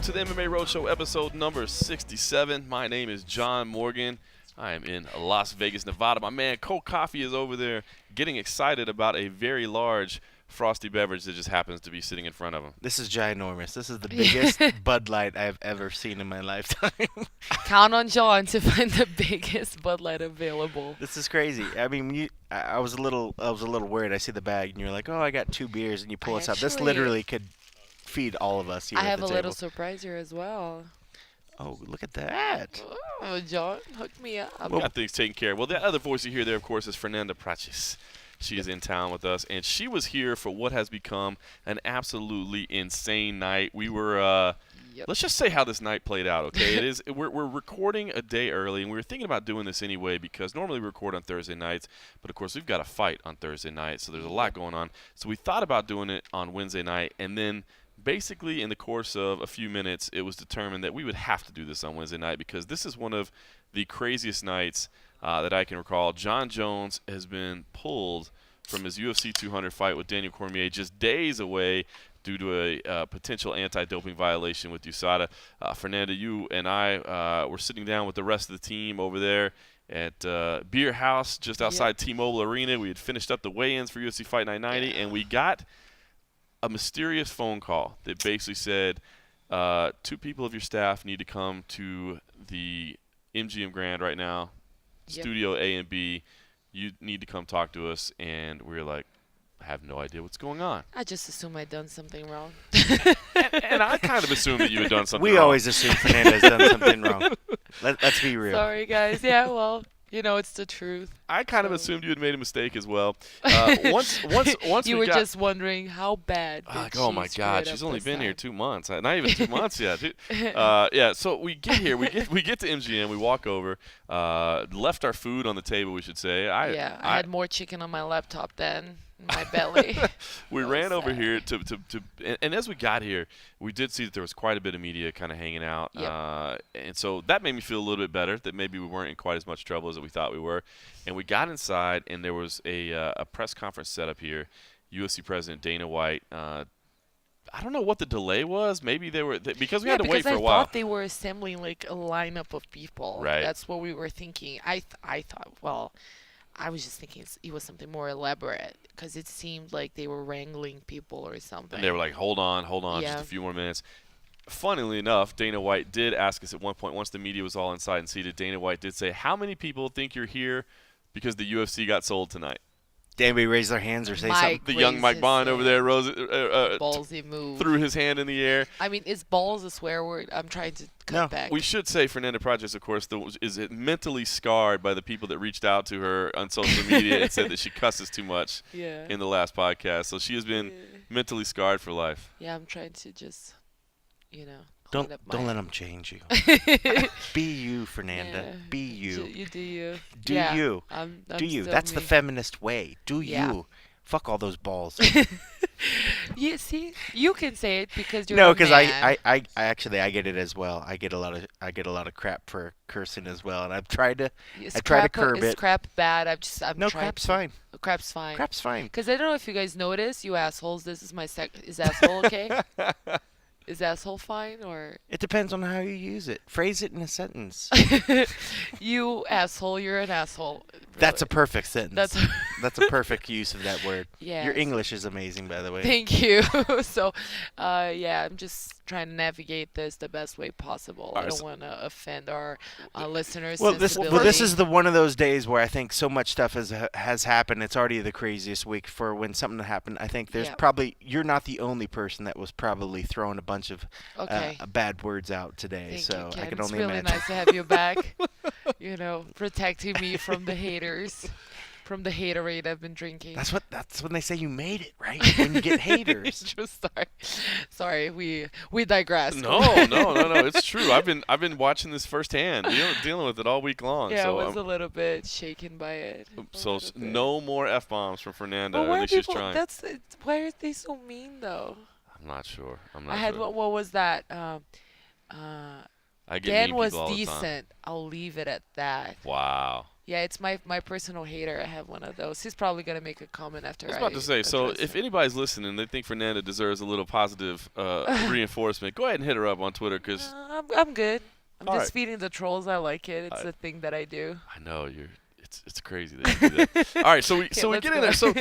welcome to the MMA Roadshow episode number 67. My name is John Morgan. I am in Las Vegas, Nevada. My man Cole Coffee is over there getting excited about a very large frosty beverage that just happens to be sitting in front of him. This is ginormous. This is the biggest Bud Light I've ever seen in my lifetime. Count on John to find the biggest Bud Light available. This is crazy. I mean, I was a little worried. I see the bag, and you're like, "Oh, I got 2 beers," and you pull us out. This literally could feed all of us here I at have the a table. little surprise here as well. Oh, look at that! Oh, John, hook me up. We got things taken care of. Well, the other voice you hear there, of course, is Fernanda Prates. She is in town with us, and she was here for what has become an absolutely insane night. We were, let's just say how this night played out, okay? We're recording a day early, and we were thinking about doing this anyway because normally we record on Thursday nights, but of course we've got a fight on Thursday night, so there's a lot going on. So we thought about doing it on Wednesday night, and then basically in the course of a few minutes, it was determined that we would have to do this on Wednesday night because this is one of the craziest nights that I can recall. Jon Jones has been pulled from his UFC 200 fight with Daniel Cormier just days away due to a potential anti-doping violation with USADA. Fernanda, you and I were sitting down with the rest of the team over there at Beer House just outside T-Mobile Arena. We had finished up the weigh-ins for UFC Fight 990, and we got a mysterious phone call that basically said 2 people of your staff need to come to the MGM Grand right now, Studio A and B. You need to come talk to us. And we were like, I have no idea what's going on. I just assume I'd done something wrong. and I kind of assumed that you had done something wrong. We always assume Fernanda's done something wrong. Let's be real. Sorry, guys. Yeah, well, you know, it's the truth. I kind of assumed you had made a mistake as well. Once you were just wondering how bad. Oh my God, she's only been here 2 months. Not even 2 months yet. Yeah. So we get here. We get to MGM. We walk over. Left our food on the table. We should say. I had more chicken on my laptop than my belly. We ran over here and as we got here, we did see that there was quite a bit of media kind of hanging out. And so that made me feel a little bit better that maybe we weren't in quite as much trouble as we thought we were. And we got inside, and there was a press conference set up here. UFC President Dana White. I don't know what the delay was. Maybe they were because we had to wait for a while. I thought they were assembling like a lineup of people. Right. That's what we were thinking. I thought. Well, I was just thinking it was something more elaborate because it seemed like they were wrangling people or something. And they were like, hold on, just a few more minutes. Funnily enough, Dana White did ask us at one point, once the media was all inside and seated, Dana White did say, how many people think you're here because the UFC got sold tonight? Did anybody raise their hands or say something? The young Mike Bohn over there ballsy move. Threw his hand in the air. I mean, is balls a swear word? I'm trying to cut back. We should say Fernanda Prates, of course, is mentally scarred by the people that reached out to her on social media and said that she cusses too much in the last podcast. So she has been mentally scarred for life. Yeah, I'm trying to just, Don't let them change you. Be you, Fernanda. Yeah. Be you. You do you. Do you. I'm Do you. still That's the me. feminist way. Do Yeah. you. Fuck all those balls. You see, you can say it because you're No, because I actually I get it as well. I get a lot of crap for cursing as well, and I've tried to curb it. Is crap bad? I'm crap's fine. Crap's fine. Crap's fine. Because I don't know if you guys notice, you assholes. This is my is asshole okay? Is asshole fine or? It depends on how you use it. Phrase it in a sentence. You asshole, you're an asshole. Really. That's a perfect sentence. That's a perfect use of that word. Yeah. Your English is amazing, by the way. Thank you. So, I'm just trying to navigate this the best way possible. I don't want to offend our listeners. Well, this is one of those days where I think so much stuff has happened. It's already the craziest week for when something happened. I think there's probably you're not the only person that was probably throwing a bunch of bad words out today. Thank so you, I can it's only really imagine. nice to have you back. Protecting me from the haters. From the haterade I've been drinking. That's when they say you made it, right? When you get haters. Sorry, we digress. No, it's true. I've been watching this firsthand, dealing with it all week long. Yeah, so I was a little bit shaken by it. So no more F-bombs from Fernanda. But at least she's trying. Why are they so mean though? I'm not sure. What was that? I get Dan mean was people all the time. decent. I'll leave it at that. Wow. Yeah, it's my personal hater. I have one of those. He's probably gonna make a comment after. I was about to say. So if anybody's listening, they think Fernanda deserves a little positive reinforcement. Go ahead and hit her up on Twitter, because I'm good. I'm All just right. feeding the trolls. I like it. It's a thing that I do. I know it's crazy that you do that. All right, so we get in there. So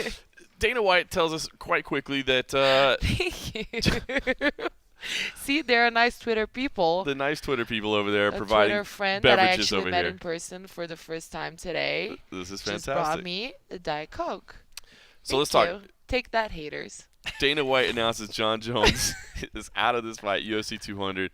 Dana White tells us quite quickly that Thank you. See, they're nice Twitter people. the nice Twitter people over there A providing Twitter friend that I beverages actually over met here. in person for the first time today. This is Just fantastic. brought me a Diet Coke. So let's talk. Take that, haters. Dana White announces Jon Jones is out of this fight, UFC 200.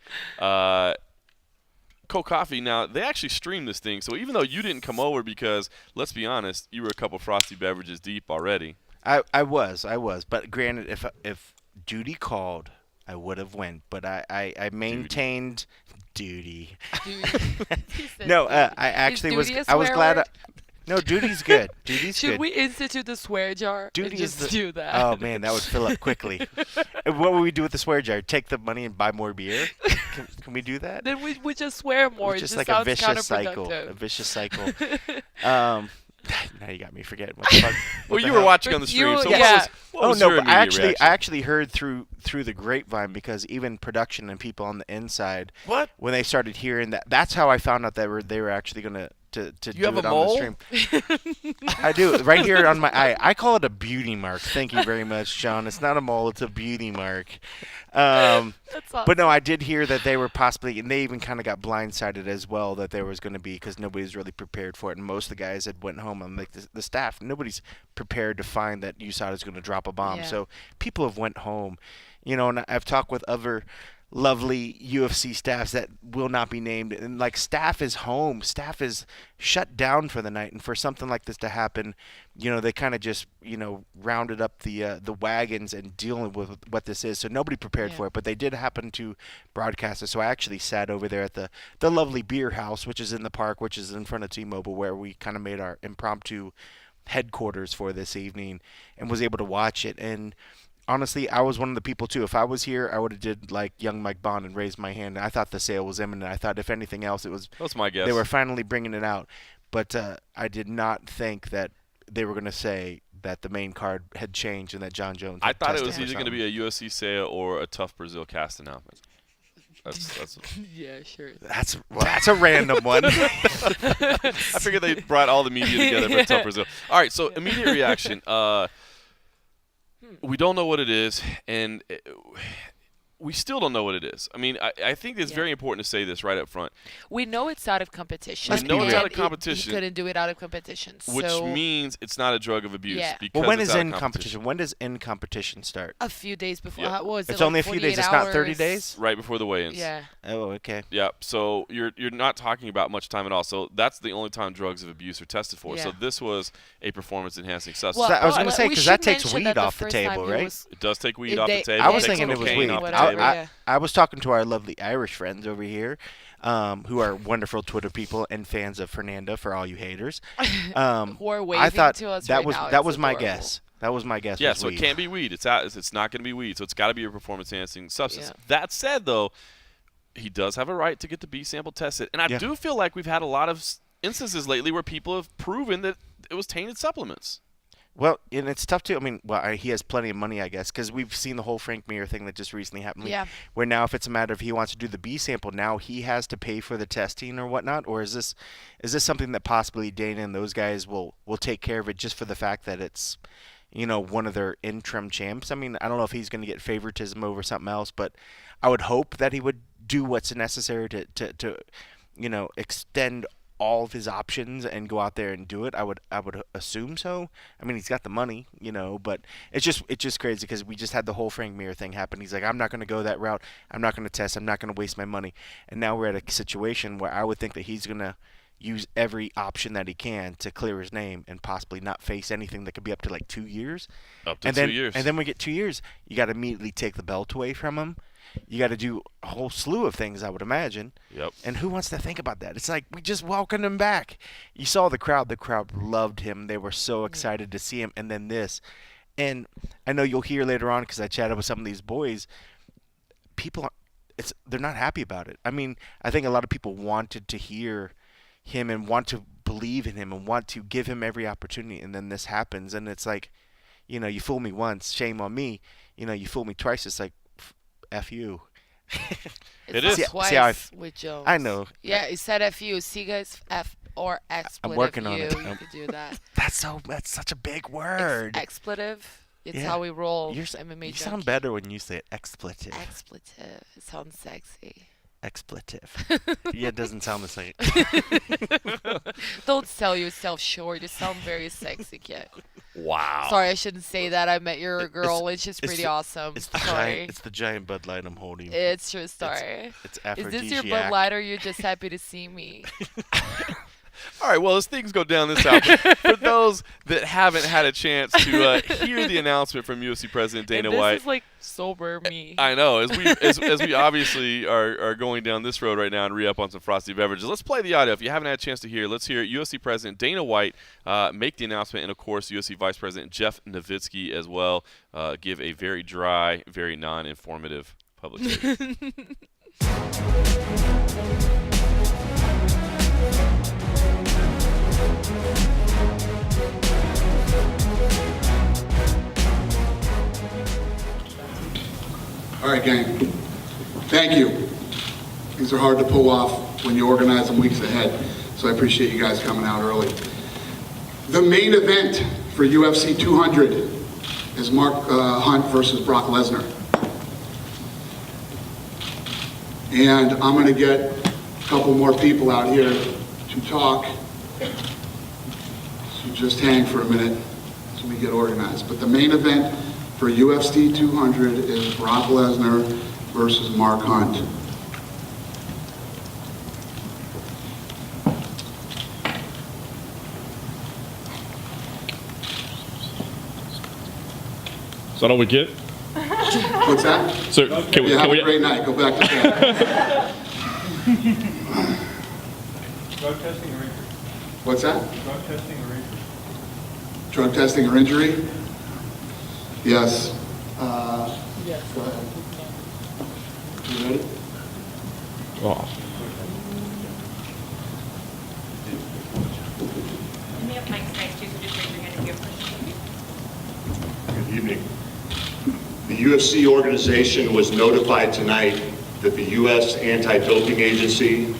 Cold Coffee, now, they actually streamed this thing, so even though you didn't come over because, let's be honest, you were a couple frosty beverages deep already. I was. But granted, if duty called, I would have went. But I maintained duty. No, I actually was. I was glad. No, duty's good. Duty's good. Should we institute the swear jar? Duty and just do that. Oh man, that would fill up quickly. What would we do with the swear jar? Take the money and buy more beer? Can we do that? Then we just swear more. It's just it like sounds a vicious cycle. counterproductive. A vicious cycle. Now you got me forgetting what the fuck. Well, you were watching on the stream, so Yeah. what was no, your but I immediate reaction? actually heard through the grapevine, because even production and people on the inside, What? when they started hearing that, that's how I found out that they were actually gonna to You do have it a on mole? the stream. I do, right here on my eye. I call it a beauty mark. Thank you very much, John. It's not a mole; it's a beauty mark. That's awesome. But no, I did hear that they were possibly, and they even kind of got blindsided as well, that there was going to be, because nobody's really prepared for it, and most of the guys had went home. I'm like, the staff, nobody's prepared to find that USADA is going to drop a bomb. Yeah. So people have went home, and I've talked with other lovely UFC staffs that will not be named, and like staff is home, staff is shut down for the night, and for something like this to happen, they kind of just rounded up the wagons and dealing with what this is. So nobody prepared for it, but they did happen to broadcast it. So I actually sat over there at the lovely beer house, which is in the park, which is in front of T-Mobile, where we kind of made our impromptu headquarters for this evening, and was able to watch it. And honestly, I was one of the people too. If I was here, I would have did like young Mike Bohn and raised my hand. I thought the sale was imminent. I thought if anything else, it was. That's my guess. They were finally bringing it out, but I did not think that they were going to say that the main card had changed and that Jon Jones. I thought it was tested either for going to something. be a UFC sale or a Tough Brazil cast announcement. That's Yeah, sure. That's a random one. I figured they brought all the media together for Tough Brazil. All right, so immediate reaction. We don't know what it is, and we still don't know what it is. I mean, I think it's very important to say this right up front. We know it's out of competition. We know it's out of competition. He couldn't do it out of competition. Which so means it's not a drug of abuse. Yeah. Because Well, when it's is out in of competition? When does in competition start? a few days before. Yeah. What was It's it, only like a few days. 48 It's not 30 hours? days. Right before the weigh-ins. Yeah. Oh, okay. Yeah, so you're not talking about much time at all. So that's the only time drugs of abuse are tested for. So Yeah. this was a performance-enhancing substance. Well, So I was gonna well, say, we 'cause that should takes mention weed that off the first time table, he right? was- It does take weed It- off they- the table. I was It takes thinking it was cocaine weed. off the whatever, table. yeah. I was talking to our lovely Irish friends over here, who are wonderful Twitter people and fans of Fernanda, for all you haters. Who are waving I thought to us that right was now. that It's was my adorable. guess. That was my guess. Yeah, was so weed. it can't be weed. It's out. It's not going to be weed. So it's got to be a performance-enhancing substance. Yeah. That said, though, he does have a right to get the B sample tested, and I Yeah. do feel like we've had a lot of instances lately where people have proven that it was tainted supplements. Well, and it's tough too. I mean, he has plenty of money, I guess, because we've seen the whole Frank Mir thing that just recently happened. Yeah. Where now, if it's a matter of he wants to do the B sample, now he has to pay for the testing or whatnot, or is this something that possibly Dana and those guys will take care of it just for the fact that it's, one of their interim champs? I mean, I don't know if he's going to get favoritism over something else, but I would hope that he would do what's necessary to extend all of his options and go out there and do it. I would assume so. I mean, he's got the money, but it's just crazy because we just had the whole Frank Mir thing happen. He's like, I'm not going to go that route. I'm not going to test. I'm not going to waste my money. And now we're at a situation where I would think that he's going to use every option that he can to clear his name and possibly not face anything that could be up to like 2 years. Up to And 2 then, years. And then we get 2 years. You got to immediately take the belt away from him. You got to do a whole slew of things, I would imagine. Yep. And who wants to think about that? It's like we just welcomed him back. You saw the crowd. The crowd loved him. They were so excited to see him. And then this. And I know you'll hear later on because I chatted with some of these boys. They're not happy about it. I mean, I think a lot of people wanted to hear him and want to believe in him and want to give him every opportunity, and then this happens, and it's like, you fool me once, shame on me. You fool me twice, it's like, F you. It is. Twice with Jones. I know. Yeah, he said F you. See, guys, F or expletive. I'm working on it. You could do that. That's such a big word. Expletive. It's how we roll. MMA you sound better when you say it. Expletive. Expletive. It sounds sexy. Expletive. Yeah, it doesn't sound the same. Don't sell yourself short. You sound very sexy, kid. Wow. Sorry, I shouldn't say that. I met your girl. It's just pretty awesome. It's the giant Bud Light I'm holding. It's true. Sorry. It's aphrodisiac. Is this your Bud Light, or you're just happy to see me? All right, well, as things go down this out, for those that haven't had a chance to hear the announcement from UFC President Dana White. This is like sober me. I know. As we obviously are going down this road right now and re-up on some frosty beverages, let's play the audio. If you haven't had a chance to hear, let's hear UFC President Dana White make the announcement, and, of course, UFC Vice President Jeff Nowitzki as well give a very dry, very non-informative public statement. All right, gang. Thank you. These are hard to pull off when you organize them weeks ahead, so I appreciate you guys coming out early. The main event for UFC 200 is Mark Hunt versus Brock Lesnar. And I'm going to get a couple more people out here to talk. So just hang for a minute so we get organized. But the main event for UFC 200 is Brock Lesnar versus Mark Hunt. Is that all we get? What's that? So can we? Have a great night. Go back to bed. Drug testing or injury? What's that? Drug testing or injury? Drug testing or injury? Yes. Yes. Go ahead. You ready? Oh. We have mics next to you, so just raise your hand if you have questions. Good evening. The UFC organization was notified tonight that the U.S. Anti-Doping Agency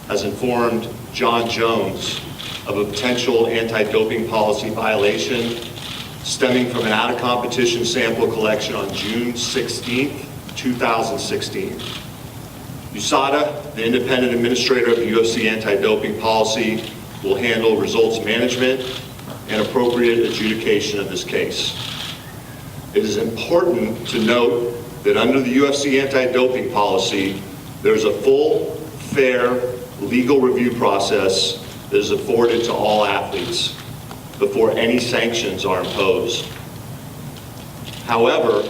has informed Jon Jones of a potential anti-doping policy violation stemming from an out-of-competition sample collection on June 16, 2016. USADA, the independent administrator of the UFC anti-doping policy, will handle results management and appropriate adjudication of this case. It is important to note that under the UFC anti-doping policy, there's a full, fair, legal review process that is afforded to all athletes before any sanctions are imposed. However,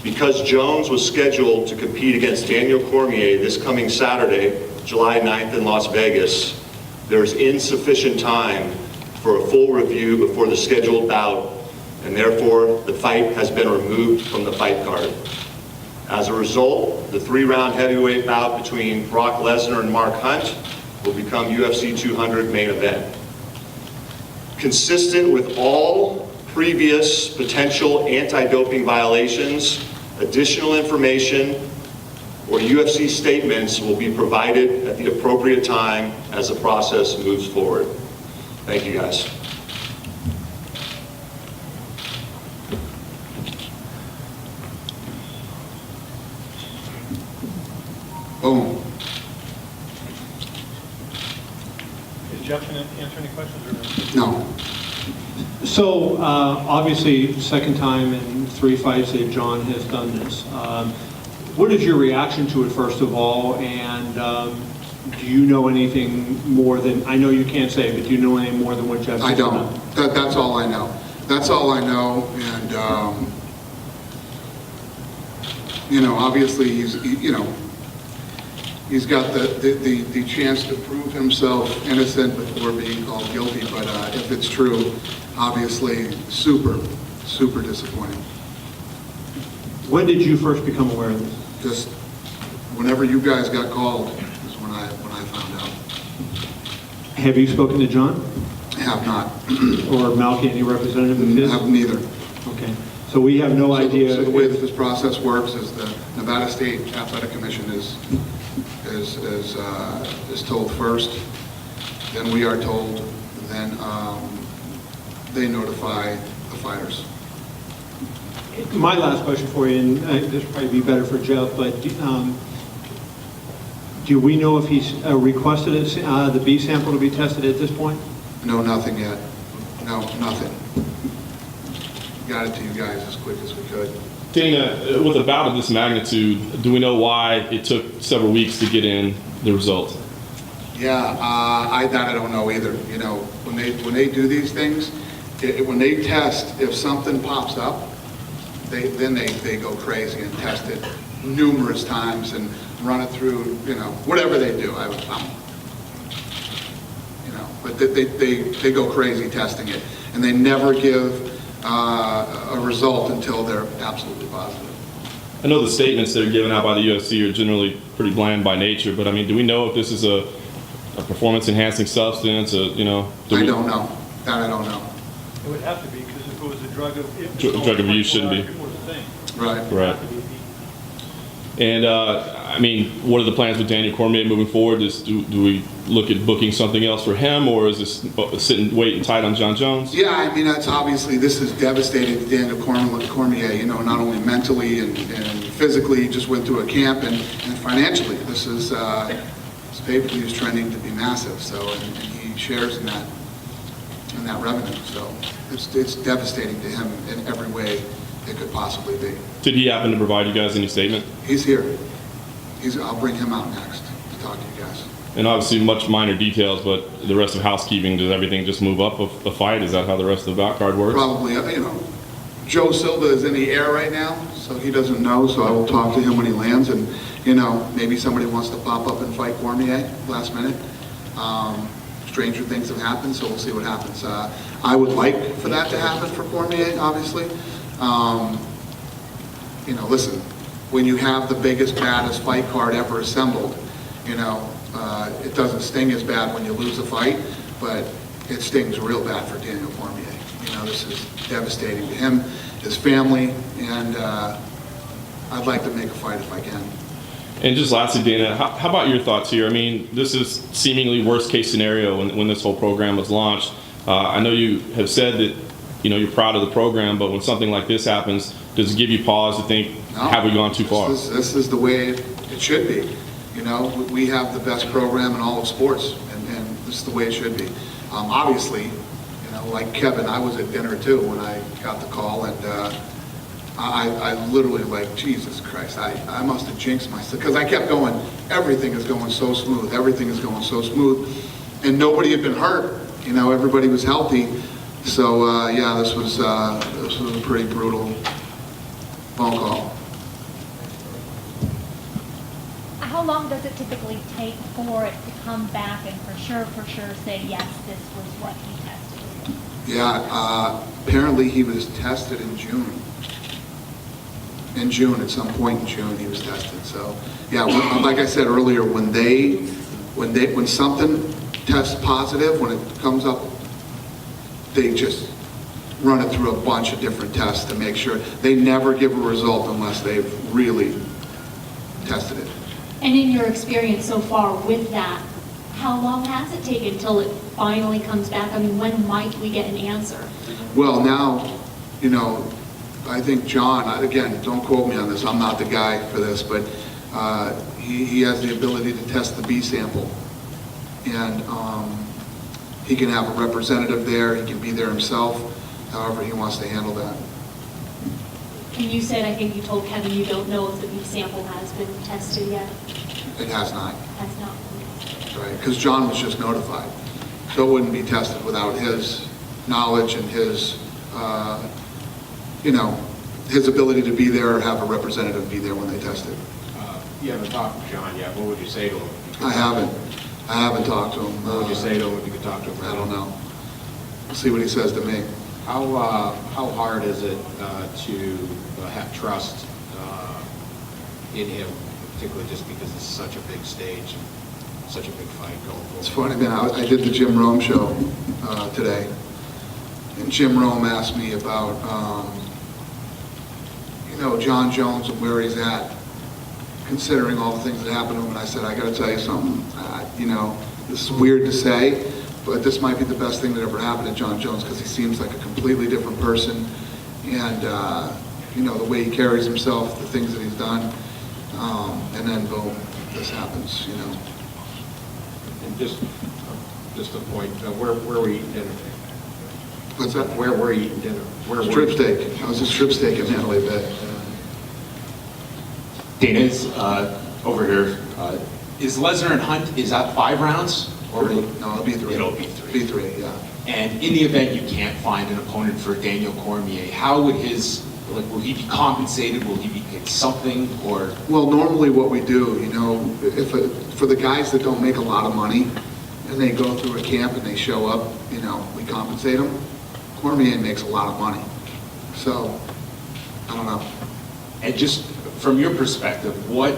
because Jones was scheduled to compete against Daniel Cormier this coming Saturday, July 9th in Las Vegas, there is insufficient time for a full review before the scheduled bout, and therefore the fight has been removed from the fight card. As a result, the 3-round heavyweight bout between Brock Lesnar and Mark Hunt will become UFC 200 main event. Consistent with all previous potential anti-doping violations, additional information or UFC statements will be provided at the appropriate time as the process moves forward. Thank you, guys. Boom. Is Jeff going to answer any questions or no? No. So, obviously, second time in 3 fights that Jon has done this. What is your reaction to it, first of all? And do you know anything more than, I know you can't say, but do you know anything more than what Jeff I has don't. done? That's all I know. That's all I know. And, you know, obviously he's got the chance to prove himself innocent before being called guilty. But if it's true, obviously super, super disappointing. When did you first become aware of this? Just whenever you guys got called is when I found out. Have you spoken to John? Have not. Or Malky, any representative of his? Have neither. Okay. So we have no idea. So the way that this process works is the Nevada State Athletic Commission is told first, then we are told, then they notify the fighters. My last question for you, and this will probably be better for Jeff, but do we know if he's requested the B sample to be tested at this point? No, nothing yet. No, nothing. Got it to you guys as quick as we could. Dana, with a bout of this magnitude, do we know why it took several weeks to get in the results? Yeah, I don't know either. You know, when they do these things, when they test, if something pops up, they go crazy and test it numerous times and run it through, you know, whatever they do. But they go crazy testing it, and they never give a result until they're absolutely positive. I know the statements that are given out by the UFC are generally pretty bland by nature, but I mean, do we know if this is a performance-enhancing substance? I don't know. That I don't know. It would have to be, because if it was a drug of use, shouldn't be. Right. Right. And I mean, what are the plans with Daniel Cormier moving forward? Do we look at booking something else for him, or is this sitting waiting tight on Jon Jones? Yeah, I mean, that's obviously, this is devastating to Daniel Cormier, you know, not only mentally and physically, he just went through a camp, and financially, this is, his pay-per-view is trending to be massive, so, and he shares in that revenue, so it's devastating to him in every way it could possibly be. Did he happen to provide you guys any statement? He's here. I'll bring him out next to talk to you guys. And obviously much minor details, but the rest of housekeeping, does everything just move up a fight? Is that how the rest of the bout card works? Probably, you know, Joe Silva is in the air right now, so he doesn't know, so I will talk to him when he lands, and, you know, maybe somebody wants to pop up and fight Cormier last minute. Stranger things have happened, so we'll see what happens. I would like for that to happen for Cormier, obviously. You know, listen, when you have the biggest, baddest fight card ever assembled, you know, it doesn't sting as bad when you lose a fight, but it stings real bad for Daniel Cormier. You know, this is devastating to him, his family, and I'd like to make a fight if I can. And just lastly, Dana, how about your thoughts here? I mean, this is seemingly worst case scenario when this whole program was launched. I know you have said that, you know, you're proud of the program, but when something like this happens, does it give you pause to think, have we gone too far? This is the way it should be. You know, we have the best program in all of sports, and this is the way it should be. Obviously, you know, like Kevin, I was at dinner too when I got the call, and I literally, like, Jesus Christ, I must have jinxed myself, because I kept going, everything is going so smooth, everything is going so smooth, and nobody had been hurt. You know, everybody was healthy. So yeah, this was a pretty brutal phone call. How long does it typically take for it to come back and for sure say, yes, this was what he tested? Yeah, apparently he was tested in June. In June, at some point in June, he was tested. So yeah, like I said earlier, when something tests positive, when it comes up, they just run it through a bunch of different tests to make sure. They never give a result unless they've really tested it. And in your experience so far with that, how long has it taken until it finally comes back? I mean, when might we get an answer? Well, now, you know, I think John, again, don't quote me on this, I'm not the guy for this, but he has the ability to test the B sample. And he can have a representative there, he can be there himself, however he wants to handle that. And you said, I think you told Kevin, you don't know if the B sample has been tested yet? It has not. Has not. Right, because John was just notified. So it wouldn't be tested without his knowledge and his, you know, his ability to be there or have a representative be there when they test it. You haven't talked to John yet. What would you say to him? I haven't talked to him. What would you say to him if you could talk to him? I don't know. We'll see what he says to me. How hard is it to have trust in him, particularly just because it's such a big stage? such a big fight going forward? It's funny, man. I did the Jim Rome show today, and Jim Rome asked me about, Jon Jones and where he's at, considering all the things that happened to him. And I said, I got to tell you something. This is weird to say, but this might be the best thing that ever happened to Jon Jones because he seems like a completely different person, and the way he carries himself, the things that he's done, and then boom, this happens. And just a point, where were you eating dinner? What's that? Where were you eating dinner? Strip steak. I was at strip steak in Mandalay Bay. Dana's over here. Is Lesnar and Hunt, is that 5 rounds? No, it'll be 3. It'll be 3. Be 3, yeah. And in the event you can't find an opponent for Daniel Cormier, how would will he be compensated? Will he be paid something, or? Well, normally what we do, for the guys that don't make a lot of money, and they go through a camp and they show up, we compensate them. Cormier makes a lot of money. So, I don't know. And just from your perspective,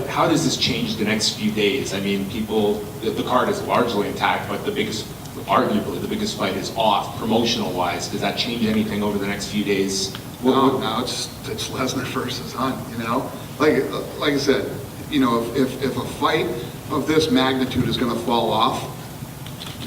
how does this change the next few days? I mean, the card is largely intact, but arguably the biggest fight is off, promotional-wise. Does that change anything over the next few days? No, it's Lesnar versus Hunt, Like I said, if a fight of this magnitude is going to fall off,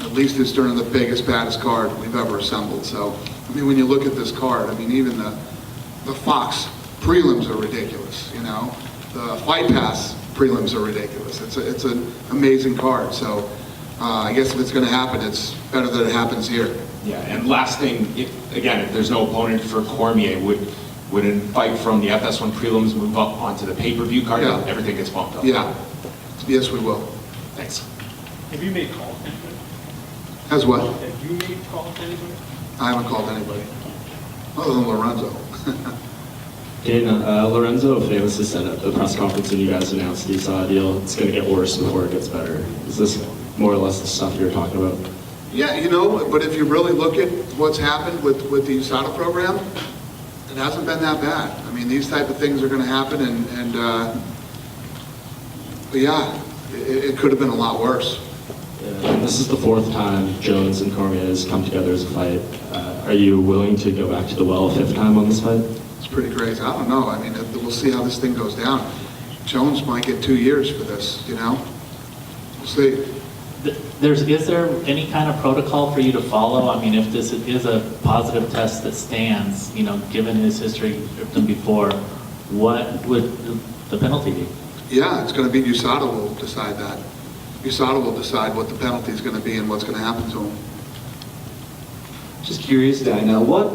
at least it's during the biggest, baddest card we've ever assembled. So, when you look at this card, even the Fox prelims are ridiculous, The Fight Pass prelims are ridiculous. It's an amazing card. So, I guess if it's going to happen, it's better that it happens here. Yeah, and last thing, if there's no opponent for Cormier, would a fight from the FS1 prelims move up onto the pay-per-view card? Yeah. Everything gets bumped up. Yeah. Yes, we will. Thanks. Have you made calls to anybody? As what? Have you made calls to anybody? I haven't called anybody. Other than Lorenzo. Dana, Lorenzo famously said at the press conference when you guys announced the USADA deal, it's going to get worse before it gets better. Is this more or less the stuff you're talking about? Yeah, but if you really look at what's happened with the USADA program, it hasn't been that bad. These type of things are going to happen, but yeah, it could have been a lot worse. Yeah, and this is the 4th time Jones and Cormier has come together as a fight. Are you willing to go back to the well a 5th time on this fight? It's pretty crazy. I don't know. We'll see how this thing goes down. Jones might get 2 years for this, We'll see. Is there any kind of protocol for you to follow? If this is a positive test that stands, given his history from before, what would the penalty be? Yeah, it's going to be USADA will decide that. USADA will decide what the penalty is going to be and what's going to happen to him. Just curious, Dana, what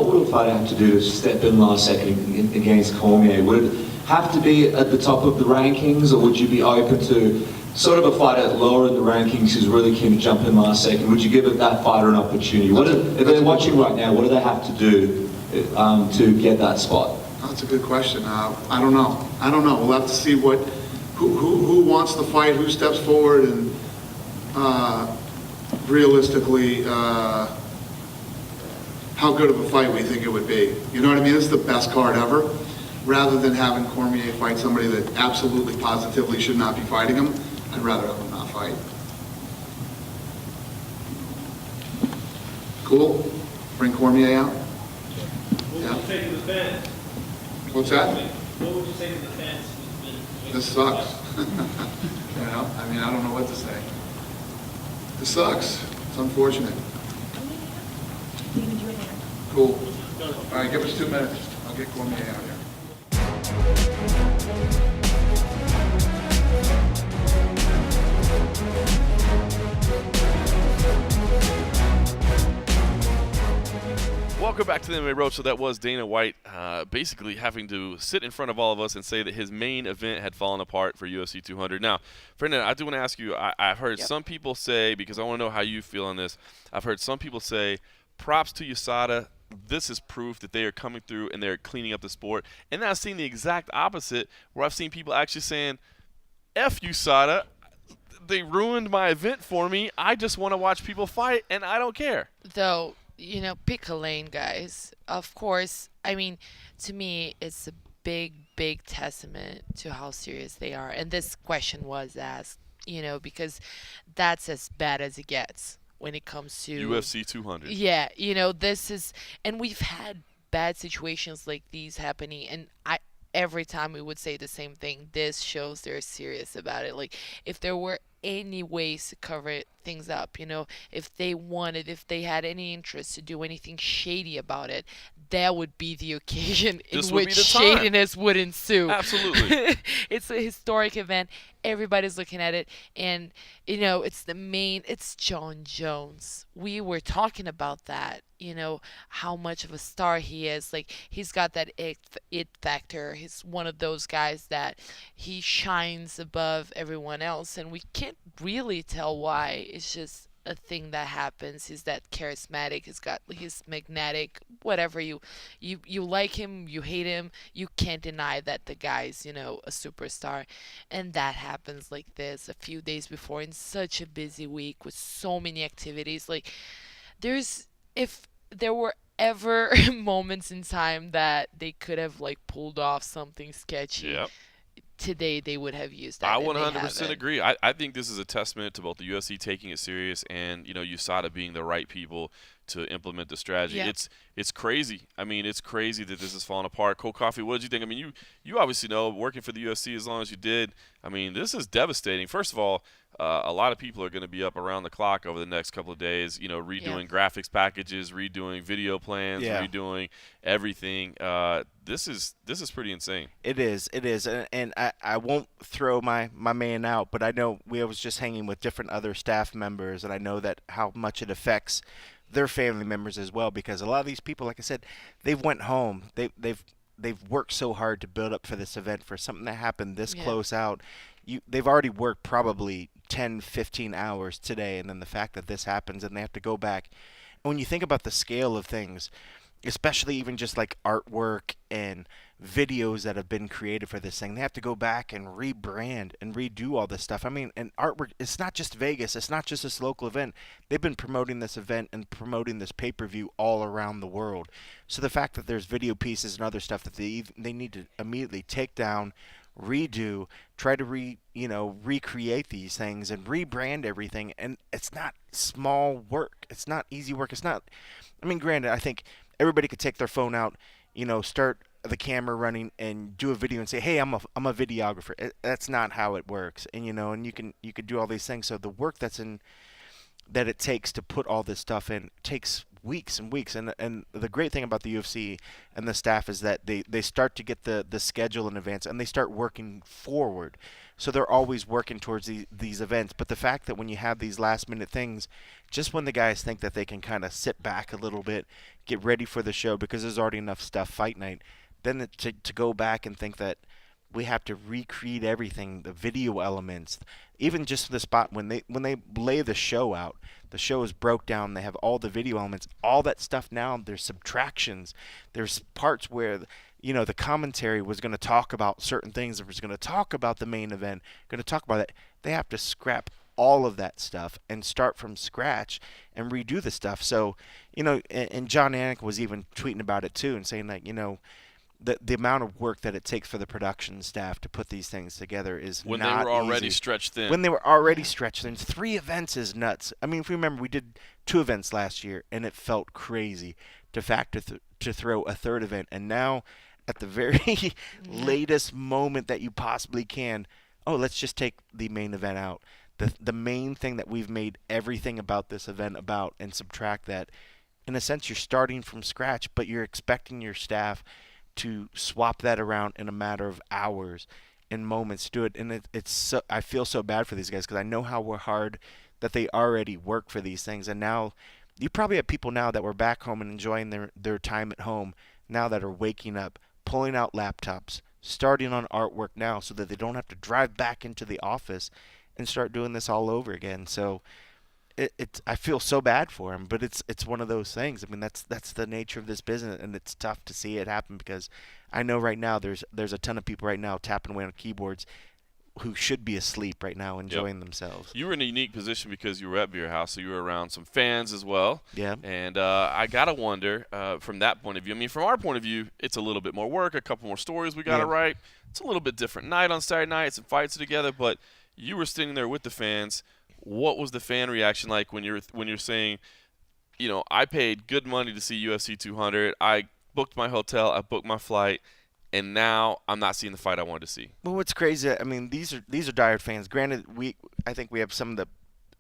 would a fighter have to do to step in last second against Cormier? Would it have to be at the top of the rankings, or would you be open to sort of a fighter lower in the rankings who's really keen to jump in last second? Would you give that fighter an opportunity? If they're watching right now, what do they have to do to get that spot? That's a good question. I don't know. We'll have to see who wants the fight, who steps forward, and realistically, how good of a fight we think it would be. You know what I mean? This is the best card ever. Rather than having Cormier fight somebody that absolutely, positively should not be fighting him, I'd rather have him not fight. Cool? Bring Cormier out? What would you say to the fans? What's that? What would you say to the fans? This sucks. I don't know what to say. This sucks. It's unfortunate. Cool. All right, give us 2 minutes. I'll get Cormier out here. Welcome back to the MMA Roadshow. That was Dana White basically having to sit in front of all of us and say that his main event had fallen apart for UFC 200. Now, Fernanda, I do want to ask you, I've heard some people say, because I want to know how you feel on this, I've heard some people say, props to USADA. This is proof that they are coming through and they're cleaning up the sport. And then I've seen the exact opposite, where I've seen people actually saying, F USADA, they ruined my event for me. I just want to watch people fight, and I don't care. Though, pick a lane, guys. Of course, to me, it's a big, big testament to how serious they are. And this question was asked because that's as bad as it gets when it comes to UFC 200. Yeah, this is, and we've had bad situations like these happening, and every time we would say the same thing. This shows they're serious about it. Like, if there were any ways to cover things up, if they had any interest to do anything shady about it, that would be the occasion in which shadiness would ensue. Absolutely. It's a historic event. Everybody's looking at it, and it's Jon Jones. We were talking about that, how much of a star he is. Like, he's got that it factor. He's one of those guys that he shines above everyone else, and we can't really tell why. It's just a thing that happens. He's that charismatic. He's magnetic. Whatever, you like him, you hate him, you can't deny that the guy's a superstar. And that happens like this a few days before in such a busy week with so many activities. Like, if there were ever moments in time that they could have pulled off something sketchy, yep, today they would have used that. I 100% agree. I think this is a testament to both the UFC taking it serious and USADA being the right people to implement the strategy. Yeah. It's crazy. I mean, it's crazy that this is falling apart. Cold Coffee, what did you think? I mean, you obviously know, working for the UFC as long as you did. I mean, this is devastating. First of all, a lot of people are going to be up around the clock over the next couple of days, redoing graphics packages, redoing video plans, redoing everything. This is pretty insane. It is, and I won't throw my man out, but I know we was just hanging with different other staff members, and I know that how much it affects their family members as well, because a lot of these people, like I said, they've went home. They've worked so hard to build up for this event, for something that happened this close out. They've already worked probably 10, 15 hours today, and then the fact that this happens and they have to go back. And when you think about the scale of things, especially even just like artwork and videos that have been created for this thing, they have to go back and rebrand and redo all this stuff. I mean, and artwork, it's not just Vegas, it's not just this local event. They've been promoting this event and promoting this pay-per-view all around the world. So the fact that there's video pieces and other stuff that they need to immediately take down, redo, try to recreate these things and rebrand everything, and it's not small work. It's not easy work. It's not, I mean, granted, I think everybody could take their phone out, start the camera running and do a video and say, hey, I'm a videographer. That's not how it works. And and you could do all these things. So the work that it takes to put all this stuff in takes weeks and weeks. And the great thing about the UFC and the staff is that they start to get the schedule in advance, and they start working forward. So they're always working towards these events. But the fact that when you have these last minute things, just when the guys think that they can kind of sit back a little bit, get ready for the show because there's already enough stuff fight night, then to go back and think that we have to recreate everything, the video elements, even just the spot when they lay the show out. The show is broke down. They have all the video elements, all that stuff. Now there's subtractions. There's parts where the commentary was going to talk about certain things. It was going to talk about the main event, going to talk about it. They have to scrap all of that stuff and start from scratch and redo the stuff. So, and John Anik was even tweeting about it too and saying that, the amount of work that it takes for the production staff to put these things together is when not they were already easy. stretched thin. When they were already stretched thin. 3 events is nuts. I mean, if you remember, we did 2 events last year, and it felt crazy to throw a 3rd event. And now, at the very latest moment that you possibly can, let's just take the main event out. The main thing that we've made everything about this event about, and subtract that. In a sense, you're starting from scratch, but you're expecting your staff to swap that around in a matter of hours and moments to do it. And I feel so bad for these guys because I know how hard that they already work for these things. And now you probably have people now that were back home and enjoying their time at home now that are waking up, pulling out laptops, starting on artwork now so that they don't have to drive back into the office and start doing this all over again. So I feel so bad for him, but it's one of those things. I mean, that's the nature of this business, and it's tough to see it happen because I know right now there's a ton of people right now tapping away on keyboards who should be asleep right now enjoying themselves. You were in a unique position because you were at Beer House, so you were around some fans as well. Yeah. And I got to wonder, from that point of view, I mean, from our point of view, it's a little bit more work, a couple more stories we got to write. It's a little bit different night on Saturday night, some fights together, but you were sitting there with the fans. What was the fan reaction like when you're saying, you know, I paid good money to see UFC 200. I booked my hotel, I booked my flight, and now I'm not seeing the fight I wanted to see. Well, what's crazy, I mean, these are diehard fans. Granted, I think we have some of the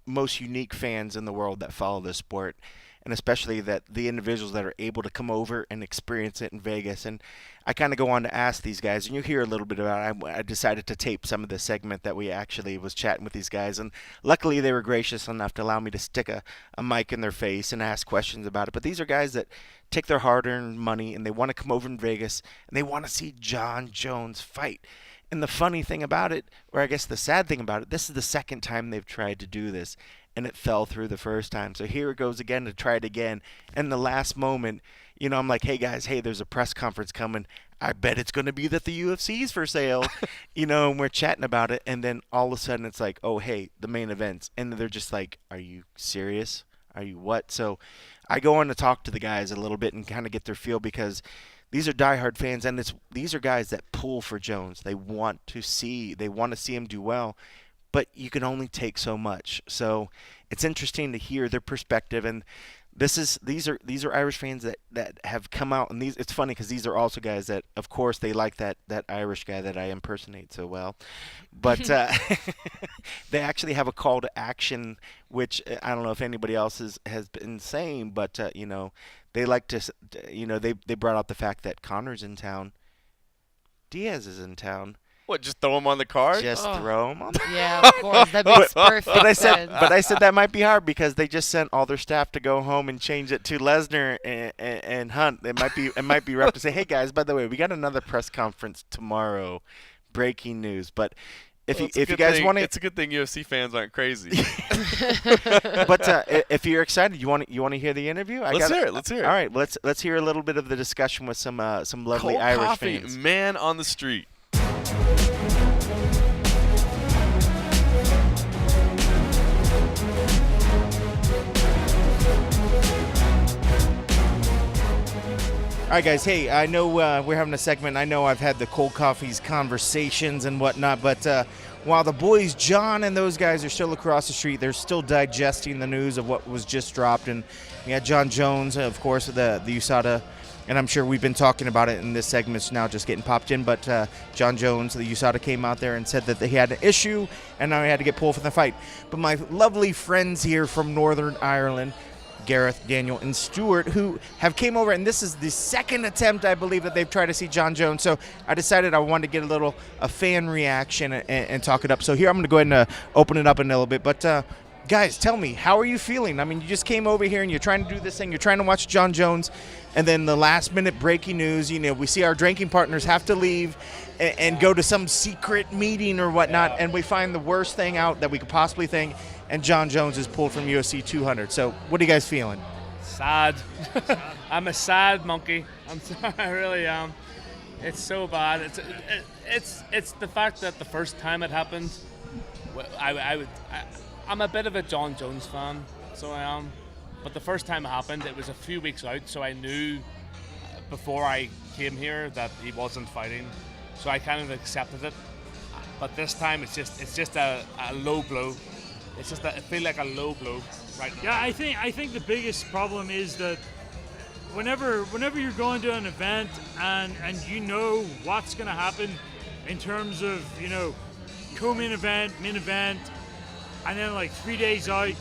most unique fans in the world that follow this sport, and especially that the individuals that are able to come over and experience it in Vegas. And I kind of go on to ask these guys, and you hear a little bit about it. I decided to tape some of the segment that we actually was chatting with these guys, and luckily they were gracious enough to allow me to stick a mic in their face and ask questions about it. But these are guys that take their hard-earned money, and they want to come over in Vegas, and they want to see Jon Jones fight. And the funny thing about it, or I guess the sad thing about it, this is the second time they've tried to do this, and it fell through the first time. So here it goes again to try it again. And the last moment, you know, I'm like, hey, guys, there's a press conference coming. I bet it's going to be that the UFC's for sale, you know, and we're chatting about it. And then all of a sudden it's like, oh, hey, the main events. And they're just like, are you serious? Are you what? So I go on to talk to the guys a little bit and kind of get their feel, because these are diehard fans, and these are guys that pull for Jones. They want to see him do well, but you can only take so much. So it's interesting to hear their perspective, and these are Irish fans that have come out, and it's funny because these are also guys that, of course, they like that Irish guy that I impersonate so well, but they actually have a call to action, which I don't know if anybody else has been saying, but you know, they like to, you know, they brought out the fact that Connor's in town, Diaz is in town. What, just throw him on the card? Just throw him on the card. Yeah, of course. That makes perfect sense. But I said that might be hard because they just sent all their staff to go home and change it to Lesnar and Hunt. It might be rough to say, hey, guys, by the way, we got another press conference tomorrow. Breaking news. But if you guys want to, it's a good thing UFC fans aren't crazy. But if you're excited, you want to hear the interview? Let's hear it. All right, let's hear a little bit of the discussion with some lovely Cold Irish coffee, fans. Man on the street. All right, guys. Hey, I know we're having a segment. I know I've had the cold coffees conversations and whatnot, but while the boys, John and those guys, are still across the street, they're still digesting the news of what was just dropped. And we had Jon Jones, of course, the USADA, and I'm sure we've been talking about it in this segment. It's now just getting popped in. But Jon Jones, the USADA, came out there and said that he had an issue, and now he had to get pulled from the fight. But my lovely friends here from Northern Ireland, Gareth, Daniel, and Stuart, who have came over, and this is the second attempt, I believe, that they've tried to see Jon Jones. So I decided I wanted to get a fan reaction and talk it up. So here I'm going to go ahead and open it up in a little bit. But guys, tell me, how are you feeling? I mean, you just came over here and you're trying to do this thing. You're trying to watch Jon Jones, and then the last-minute breaking news. You know, we see our drinking partners have to leave and go to some secret meeting or whatnot, and we find the worst thing out that we could possibly think. And Jon Jones is pulled from UFC 200. So what are you guys feeling? Sad. I'm a sad monkey. I'm sorry, I really am. It's so bad. It's the fact that the first time it happened, I'm a bit of a Jon Jones fan, so I am. But the first time it happened, it was a few weeks out, so I knew before I came here that he wasn't fighting. So I kind of accepted it. But this time, it's just a low blow. It's just it feels like a low blow right now. Yeah, I think the biggest problem is that whenever you're going to an event and you know what's going to happen in terms of, you know, co-main event, main event, and then like 3 days out,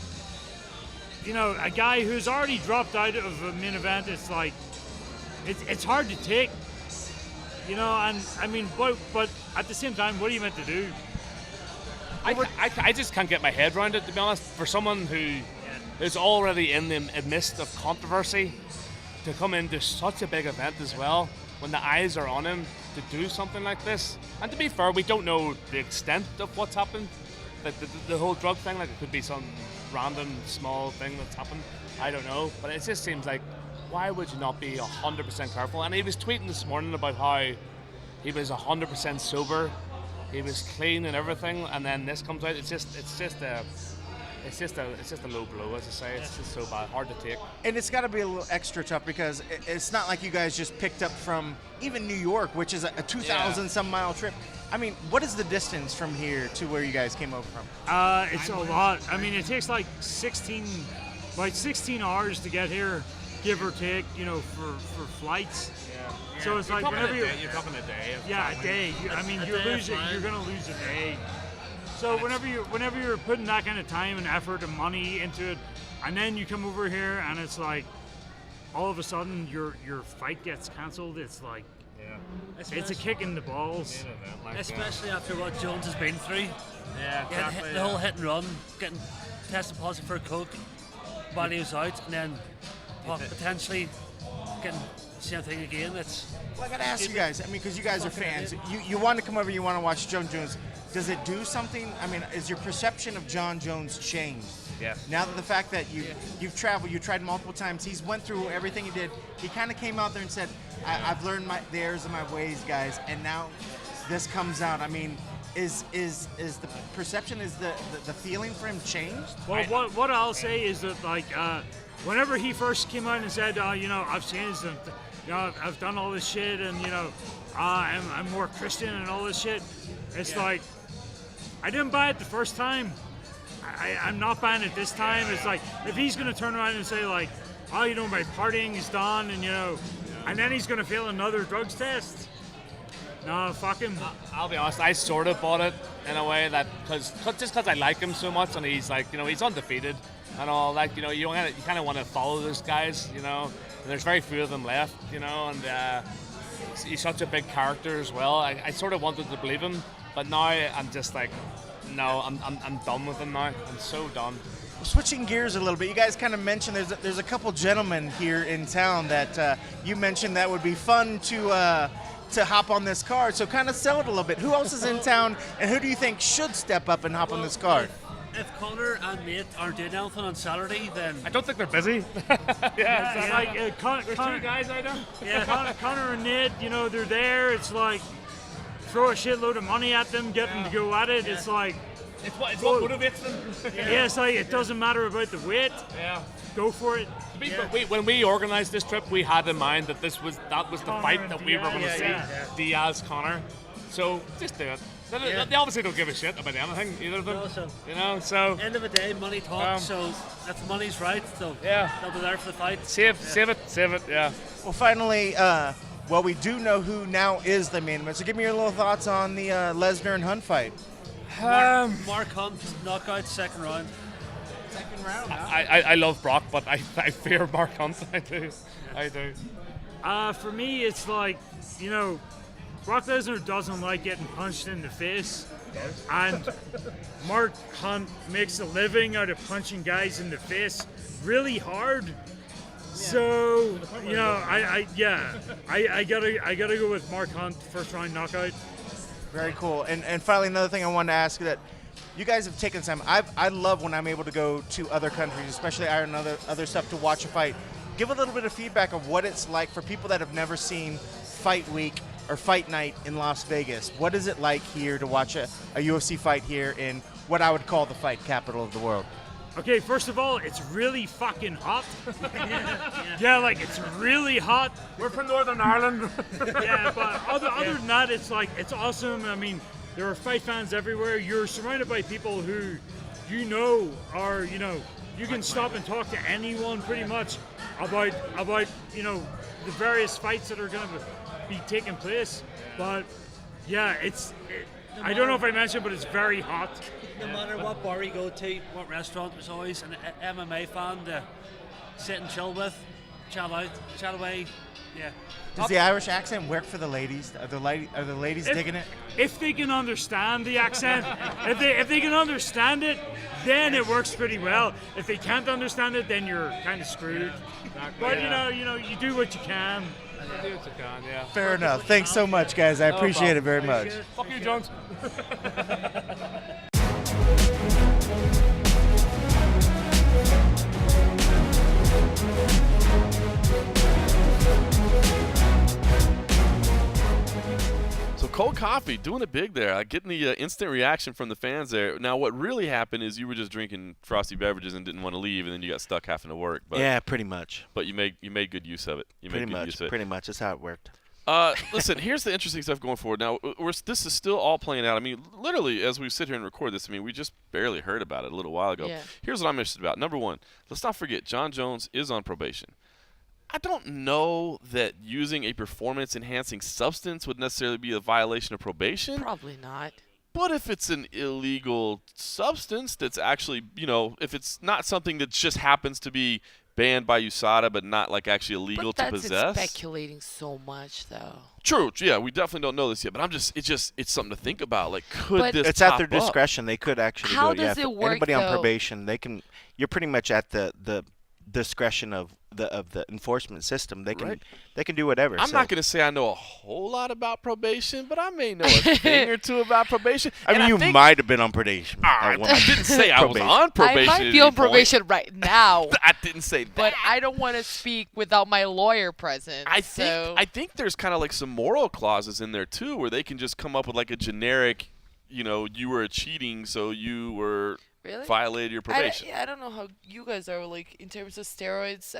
you know, a guy who's already dropped out of a main event, it's like it's hard to take, you know. And I mean, but at the same time, what are you meant to do? I just can't get my head around it, to be honest. For someone who is already in the midst of controversy, to come into such a big event as well, when the eyes are on him, to do something like this. And to be fair, we don't know the extent of what's happened. Like the whole drug thing, like it could be some random small thing that's happened. I don't know. But it just seems like, why would you not be 100% careful? And he was tweeting this morning about how he was 100% sober. He was clean and everything, and then this comes out. It's just a low blow, as I say. It's just so bad, hard to take. And it's got to be a little extra tough because it's not like you guys just picked up from even New York, which is a 2,000 some mile trip. I mean, what is the distance from here to where you guys came over from? It's a lot. I mean, it takes like 16 hours to get here, give or take, for flights. Yeah. So it's like whenever you're talking a day. Yeah, a day. You're gonna lose a day. So whenever you're putting that kind of time and effort and money into it, and then you come over here and it's like, all of a sudden your fight gets cancelled. It's like, it's a kick in the balls. Especially after what Jones has been through. Yeah, exactly. The whole hit and run, getting tested positive for coke while he was out, and then potentially getting the same thing again. Well, I gotta ask you guys. I mean, because you guys are fans. You want to come over. You want to watch Jon Jones. Does it do something? I mean, is your perception of Jon Jones changed? Yeah. Now that the fact that you've traveled, you tried multiple times. He's went through everything he did. He kind of came out there and said, "I've learned the errors of my ways, guys." And now this comes out. I mean, is the perception, is the feeling for him changed? Well, what I'll say is that whenever he first came out and said, I've changed and I've done all this shit and I'm more Christian and all this shit. It's like, I didn't buy it the first time. I'm not buying it this time. It's like, if he's gonna turn around and say like, my partying is done and and then he's gonna fail another drugs test. No, fuck him. I'll be honest, I sort of bought it in a way that because I like him so much and he's like, he's undefeated and all that, you kind of want to follow those guys, and there's very few of them left, and he's such a big character as well. I sort of wanted to believe him, but now I'm just like, no, I'm done with him now. I'm so done. Switching gears a little bit, you guys kind of mentioned there's a couple gentlemen here in town that you mentioned that would be fun to hop on this card. So kind of sell it a little bit. Who else is in town, and who do you think should step up and hop on this card? If Connor and Nate aren't doing anything on Saturday, then I don't think they're busy. There's two guys I know. Yeah, Connor and Nate, they're there. It's like, throw a shitload of money at them, get them to go at it. It's like, it's what motivates them. Yeah, it's like, it doesn't matter about the weight. Yeah. Go for it. But when we organized this trip, we had in mind that that was the fight that we were going to see, Diaz Connor. So just do it. They obviously don't give a shit about anything, either of them. No, so end of the day, money talks. So if the money's right, so they'll be there for the fight. Save it. Yeah. Well, finally, we do know who now is the main event. So give me your little thoughts on the Lesnar and Hunt fight. Mark Hunt knockout, second round. Second round. I love Brock, but I fear Mark Hunt. I do. For me, it's like, Brock Lesnar doesn't like getting punched in the face, and Mark Hunt makes a living out of punching guys in the face really hard. So I gotta go with Mark Hunt, first round knockout. Very cool. And finally, another thing I wanted to ask, that you guys have taken time. I love when I'm able to go to other countries, especially Ireland and other stuff, to watch a fight. Give a little bit of feedback of what it's like for people that have never seen Fight Week or Fight Night in Las Vegas. What is it like here to watch a UFC fight here in what I would call the fight capital of the world? Okay, first of all, it's really fucking hot. Yeah, like, it's really hot. We're from Northern Ireland. Yeah, but other than that, it's like, it's awesome. I mean, there are fight fans everywhere. You're surrounded by people who are, you can stop and talk to anyone pretty much about the various fights that are going to be taking place. But yeah, I don't know if I mentioned, but it's very hot. No matter what bar you go to, what restaurant, there's always an MMA fan to sit and chill with, chat away. Yeah. Does the Irish accent work for the ladies? Are the ladies digging it? If they can understand the accent, if they can understand it, then it works pretty well. If they can't understand it, then you're kind of screwed. But you do what you can. Do what you can, yeah. Fair enough. Thanks so much, guys. I appreciate it very much. Fuck you, Jones. So cold coffee, doing it big there, getting the instant reaction from the fans there. Now, what really happened is you were just drinking frosty beverages and didn't want to leave, and then you got stuck having to work. But, yeah, pretty much. But you made good use of it. Pretty much. That's how it worked. Listen, here's the interesting stuff going forward. Now, this is still all playing out. I mean, literally, as we sit here and record this, I mean, we just barely heard about it a little while ago. Yeah. Here's what I'm interested about. Number one, let's not forget, Jon Jones is on probation. I don't know that using a performance-enhancing substance would necessarily be a violation of probation. Probably not. But if it's an illegal substance that's actually, if it's not something that just happens to be banned by USADA but not like actually illegal to possess. That's speculating so much, though. True. Yeah, we definitely don't know this yet, but it's something to think about. Like, could this It's pop at their discretion. They could actually How do it. does it work, anybody on though? probation, you're pretty much at the discretion of the enforcement system. They can do whatever. I'm not going to say I know a whole lot about probation, but I may know a thing or two about probation. I mean, you might have been on probation. I didn't say I was on probation. I might be on probation right now. I didn't say that. But I don't want to speak without my lawyer present. I think there's kind of like some moral clauses in there too, where they can just come up with like a generic, you were cheating, so you were. Really? Violated your probation. I don't know how you guys are like in terms of steroids.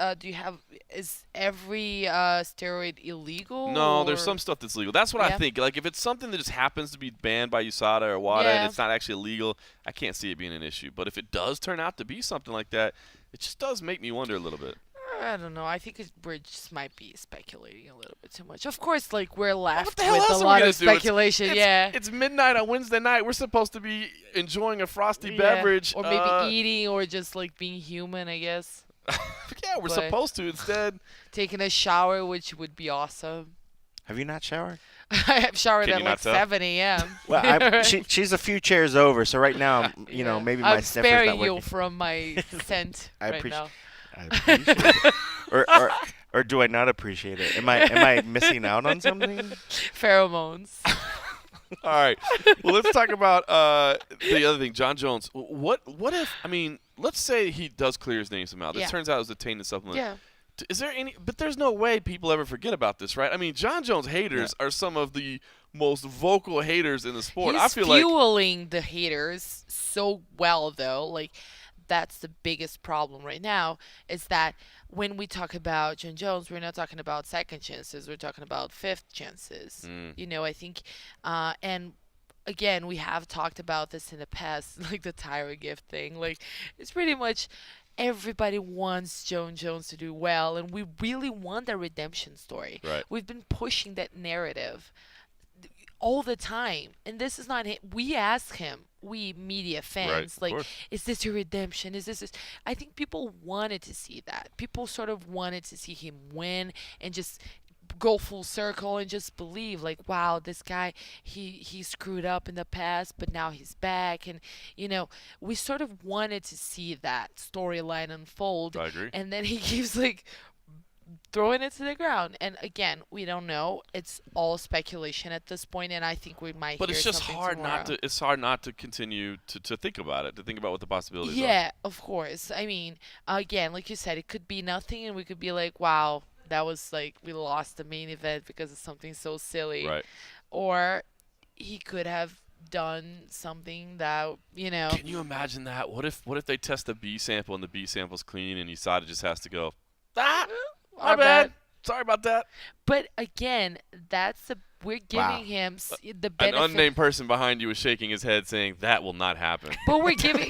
Is every steroid illegal? No, there's some stuff that's legal. That's what I think. Like if it's something that just happens to be banned by USADA or WADA and it's not actually illegal, I can't see it being an issue. But if it does turn out to be something like that, it just does make me wonder a little bit. I don't know. I think we just might be speculating a little bit too much. Of course, like we're left what the hell with else a are we lot gonna of do? speculation. It's midnight on Wednesday night. We're supposed to be enjoying a frosty beverage, or maybe eating, or just like being human, I guess. Yeah, we're supposed to instead. Taking a shower, which would be awesome. Have you not showered? I have showered Can at you like not tell? 7 a.m. Well, she's a few chairs over, so right now, maybe my sniffer's not I'm sparing working. you from my scent right now. I appreciate it. Or do I not appreciate it? Am I missing out on something? Pheromones. All right. Well, let's talk about the other thing, Jon Jones. What if? I mean, let's say he does clear his name somehow. This turns out it was a tainted supplement. Yeah. Is there any? But there's no way people ever forget about this, right? I mean, Jon Jones haters are some of the most vocal haters in the sport. He's I feel fueling the haters so well, though. Like, that's the biggest problem right now, is that when we talk about Jon Jones, we're not talking about second chances. We're talking about fifth chances. I think, and again, we have talked about this in the past, like the Tyra gift thing. Like, it's pretty much everybody wants Jon Jones to do well, and we really want a redemption story. Right. We've been pushing that narrative all the time, and this is not it. We ask him, we media fans, like, is this your redemption? Is this? I think people wanted to see that. People sort of wanted to see him win and just go full circle and just believe, like, wow, this guy, he screwed up in the past, but now he's back. And we sort of wanted to see that storyline unfold. I agree. And then he keeps like throwing it to the ground. And again, we don't know. It's all speculation at this point, and I think we might. But hear it's just something hard tomorrow. not to. It's hard not to continue to think about it, to think about what the possibilities are. Yeah, of course. I mean, again, like you said, it could be nothing, and we could be like, wow, that was like we lost the main event because of something so silly. Right. Or he could have done something that Can you imagine that? What if they test the B sample and the B sample's clean and USADA just has to go, my bad. Sorry about that. But again, we're giving him the benefit. An unnamed person behind you is shaking his head saying that will not happen. But we're giving,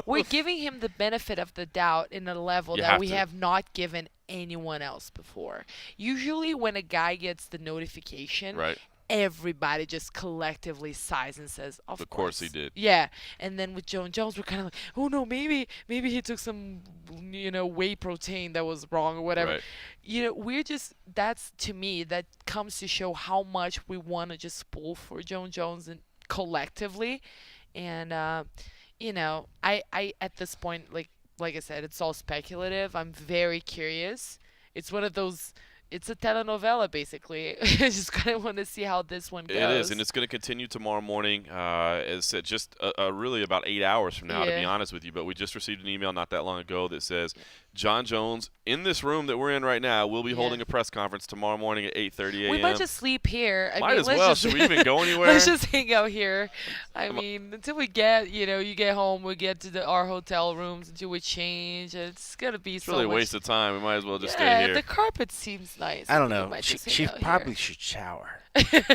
we're giving him the benefit of the doubt in a level that we have not given anyone else before. Usually when a guy gets the notification, everybody just collectively sighs and says, of course he did. Yeah. And then with Jon Jones, we're kind of like, oh no, maybe he took some, whey protein that was wrong or whatever. We're just, that's, to me, that comes to show how much we want to just pull for Jon Jones and collectively. And, I at this point, like I said, it's all speculative. I'm very curious. It's one of those, it's a telenovela, basically. I just kind of want to see how this one goes. It is, and it's going to continue tomorrow morning. As I said, just really about 8 hours from now, to be honest with you. But we just received an email not that long ago that says Jon Jones, in this room that we're in right now, will be holding a press conference tomorrow morning at 8:30 a.m. We might just sleep here. Might as well. Should we even go anywhere? Let's just hang out here. I mean, until we get, you get home, we get to our hotel rooms until we change. It's going to be so really much. a waste of time. We might as well just stay here. The carpet seems nice. I don't think know. it might just She hang out probably here. should shower.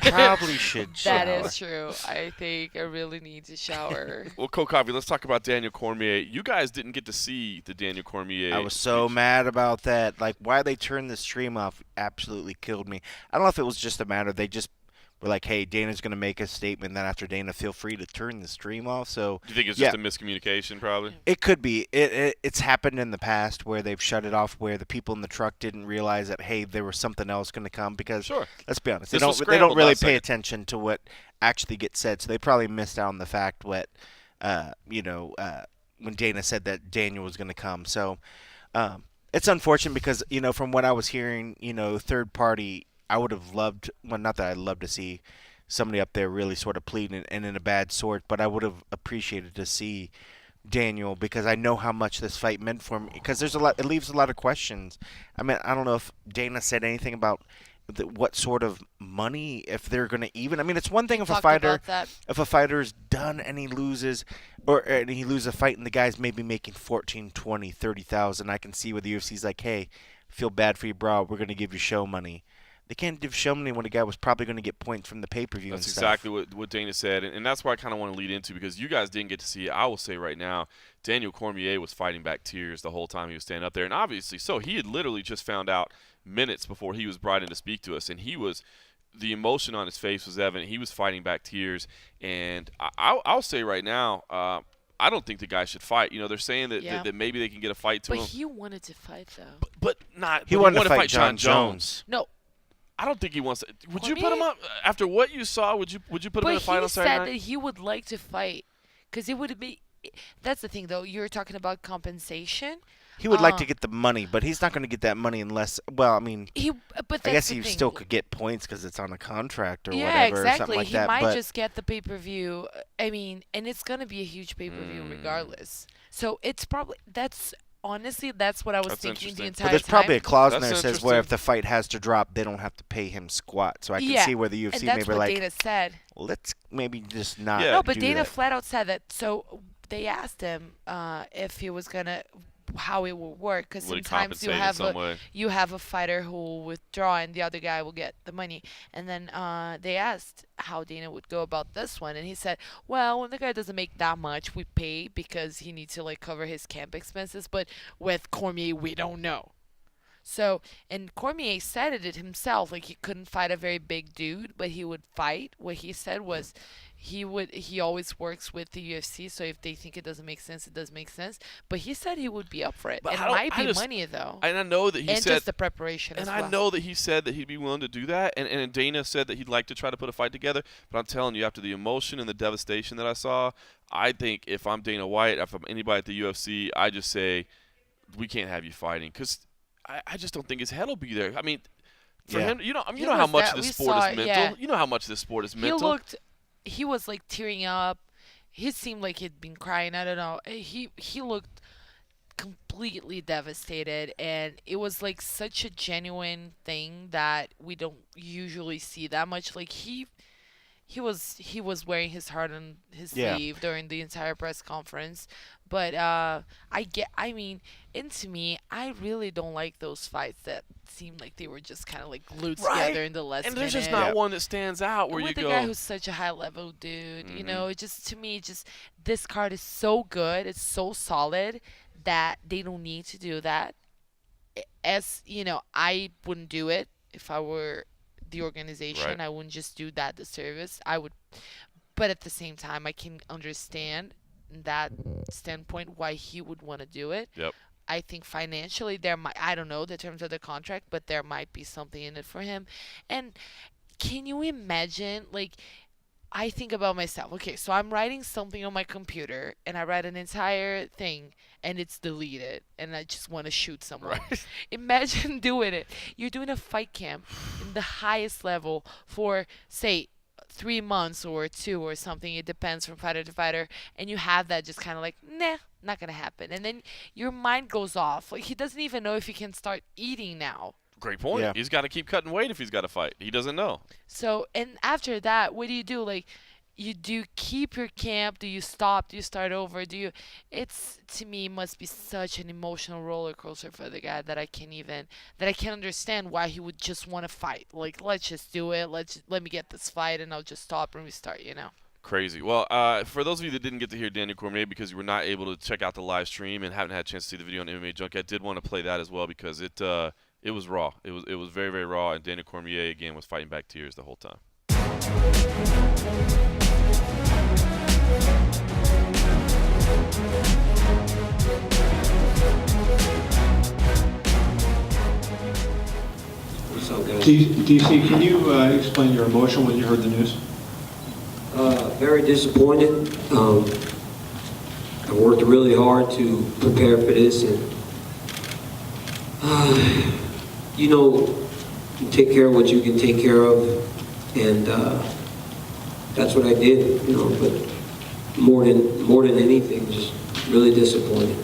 Probably should shower. That is true. I think I really need to shower. Well, Cold Coffee, let's talk about Daniel Cormier. You guys didn't get to see the Daniel Cormier. I was so mad about that. Like, why they turned the stream off absolutely killed me. I don't know if it was just a matter they just were like, hey, Dana's going to make a statement. Then after Dana, feel free to turn the stream off. So Do you think it's just a miscommunication probably? It could be. It's happened in the past where they've shut it off where the people in the truck didn't realize that, hey, there was something else going to come because, let's be honest, they don't really pay attention to what actually gets said. So they probably missed out on the fact when Dana said that Daniel was going to come. So it's unfortunate because, from what I was hearing, third party, I would have loved, well, not that I'd love to see somebody up there really sort of pleading and in a bad sort, but I would have appreciated to see Daniel because I know how much this fight meant for me because it leaves a lot of questions. I mean, I don't know if Dana said anything about what sort of money, if they're going to even. I mean, it's one thing if a fighter's done and he loses and he loses a fight and the guy's maybe making 14, 20, 30,000. I can see where the UFC's like, hey, feel bad for you, bro. We're going to give you show money. They can't give show money when a guy was probably going to get points from the pay-per-view and stuff. That's exactly what Dana said, and that's why I kind of want to lead into because you guys didn't get to see it. I will say right now, Daniel Cormier was fighting back tears the whole time he was standing up there, and obviously so. He had literally just found out minutes before he was brought in to speak to us, and the emotion on his face was evident. He was fighting back tears, and I'll say right now, I don't think the guy should fight. They're saying that maybe they can get a fight to him. But he wanted to fight, though. But not. He wanted to fight Jon Jones. No. I don't think he wants to. Would you put him up after what you saw? Would you put him in a fight on Saturday night? But he said that he would like to fight because it would be. That's the thing, though. You're talking about compensation. He would like to get the money, but he's not going to get that money unless. Well, I mean, I guess he still could get points because it's on a contract or whatever, or something like that. He might just get the pay-per-view. I mean, and it's going to be a huge pay-per-view regardless. So it's probably honestly, that's what I was thinking the entire time. But there's probably a clause in there that says where if the fight has to drop, they don't have to pay him squat. So I can see where the UFC and that's maybe what Dana said. Let's maybe just not. No, but do Dana that. flat out said that. So they asked him if he was gonna, how it would work, because sometimes you have a fighter who will withdraw and the other guy will get the money. And then they asked how Dana would go about this one, and he said, well, when the guy doesn't make that much, we pay because he needs to cover his camp expenses. But with Cormier, we don't know. So, and Cormier said it himself, he couldn't fight a very big dude, but he would fight. What he said was he always works with the UFC, so if they think it doesn't make sense, it doesn't make sense. But he said he would be up for it. But it might be money, though. And I know that he said. And just the preparation as well. And I know that he said that he'd be willing to do that. And Dana said that he'd like to try to put a fight together. But I'm telling you, after the emotion and the devastation that I saw, I think if I'm Dana White, if I'm anybody at the UFC, I just say, we can't have you fighting. Because I just don't think his head will be there. I mean, for him, you know how much this sport is mental. Yeah. You know how much this sport is mental. He was tearing up. He seemed like he'd been crying. I don't know. He looked completely devastated, and it was such a genuine thing that we don't usually see that much. He was wearing his heart on his sleeve during the entire press conference. But to me, I really don't like those fights that seem like they were just kind of glued together in the last minute. And there's just not one that stands out where you go. With a guy who's such a high level dude, to me, this card is so good, it's so solid that they don't need to do that. I wouldn't do it if I were the organization. Right. I wouldn't just do that disservice. I would, but at the same time, I can understand that standpoint why he would want to do it. Yep. I think financially I don't know the terms of the contract, but there might be something in it for him. And can you imagine, I think about myself. Okay, so I'm writing something on my computer, and I write an entire thing, and it's deleted, and I just want to shoot someone. Right. Imagine doing it. You're doing a fight camp in the highest level for, say, 3 months or 2 or something. It depends from fighter to fighter, and you have that just kind of nah, not gonna happen. And then your mind goes off. He doesn't even know if he can start eating now. Great point. Yeah. He's got to keep cutting weight if he's got to fight. He doesn't know. So, and after that, what do? you do keep your camp? Do you stop? Do you start over? It's, to me, must be such an emotional roller coaster for the guy that I can't understand why he would just want to fight. Like, let's just do it. Let me get this fight and I'll just stop and restart, Crazy. Well, for those of you that didn't get to hear Daniel Cormier because you were not able to check out the live stream and haven't had a chance to see the video on MMAjunkie, I did want to play that as well because it was raw. It was very, very raw, and Daniel Cormier again was fighting back tears the whole time. What's up, guys? DC, can you explain your emotion when you heard the news? Very disappointed. I worked really hard to prepare for this, and you take care of what you can take care of, and that's what I did. But more than anything, just really disappointed.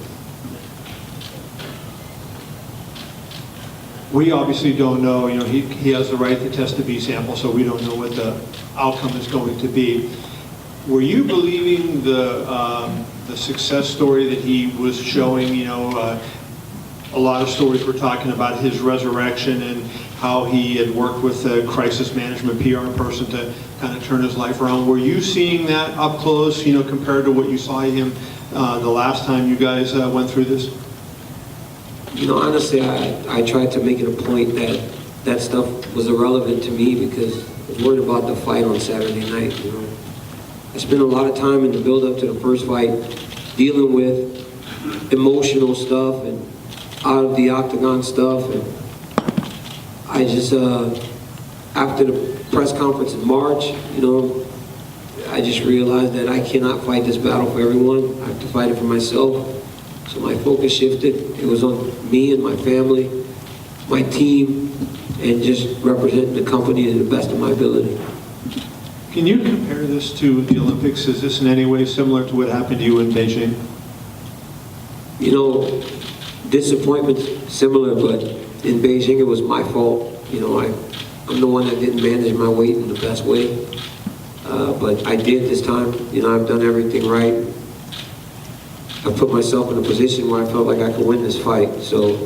We obviously don't know. He has the right to test the B sample, so we don't know what the outcome is going to be. Were you believing the success story that he was showing? A lot of stories were talking about his resurrection and how he had worked with a crisis management PR person to kind of turn his life around. Were you seeing that up close, compared to what you saw him the last time you guys went through this? Honestly, I tried to make it a point that stuff was irrelevant to me because I was worried about the fight on Saturday night. I spent a lot of time in the build-up to the first fight dealing with emotional stuff and out of the octagon stuff. And I just, after the press conference in March, I just realized that I cannot fight this battle for everyone. I have to fight it for myself. So my focus shifted. It was on me and my family, my team, and just representing the company to the best of my ability. Can you compare this to the Olympics? Is this in any way similar to what happened to you in Beijing? Disappointment's similar, but in Beijing it was my fault. I'm the one that didn't manage my weight in the best way. But I did this time. I've done everything right. I put myself in a position where I felt like I could win this fight. So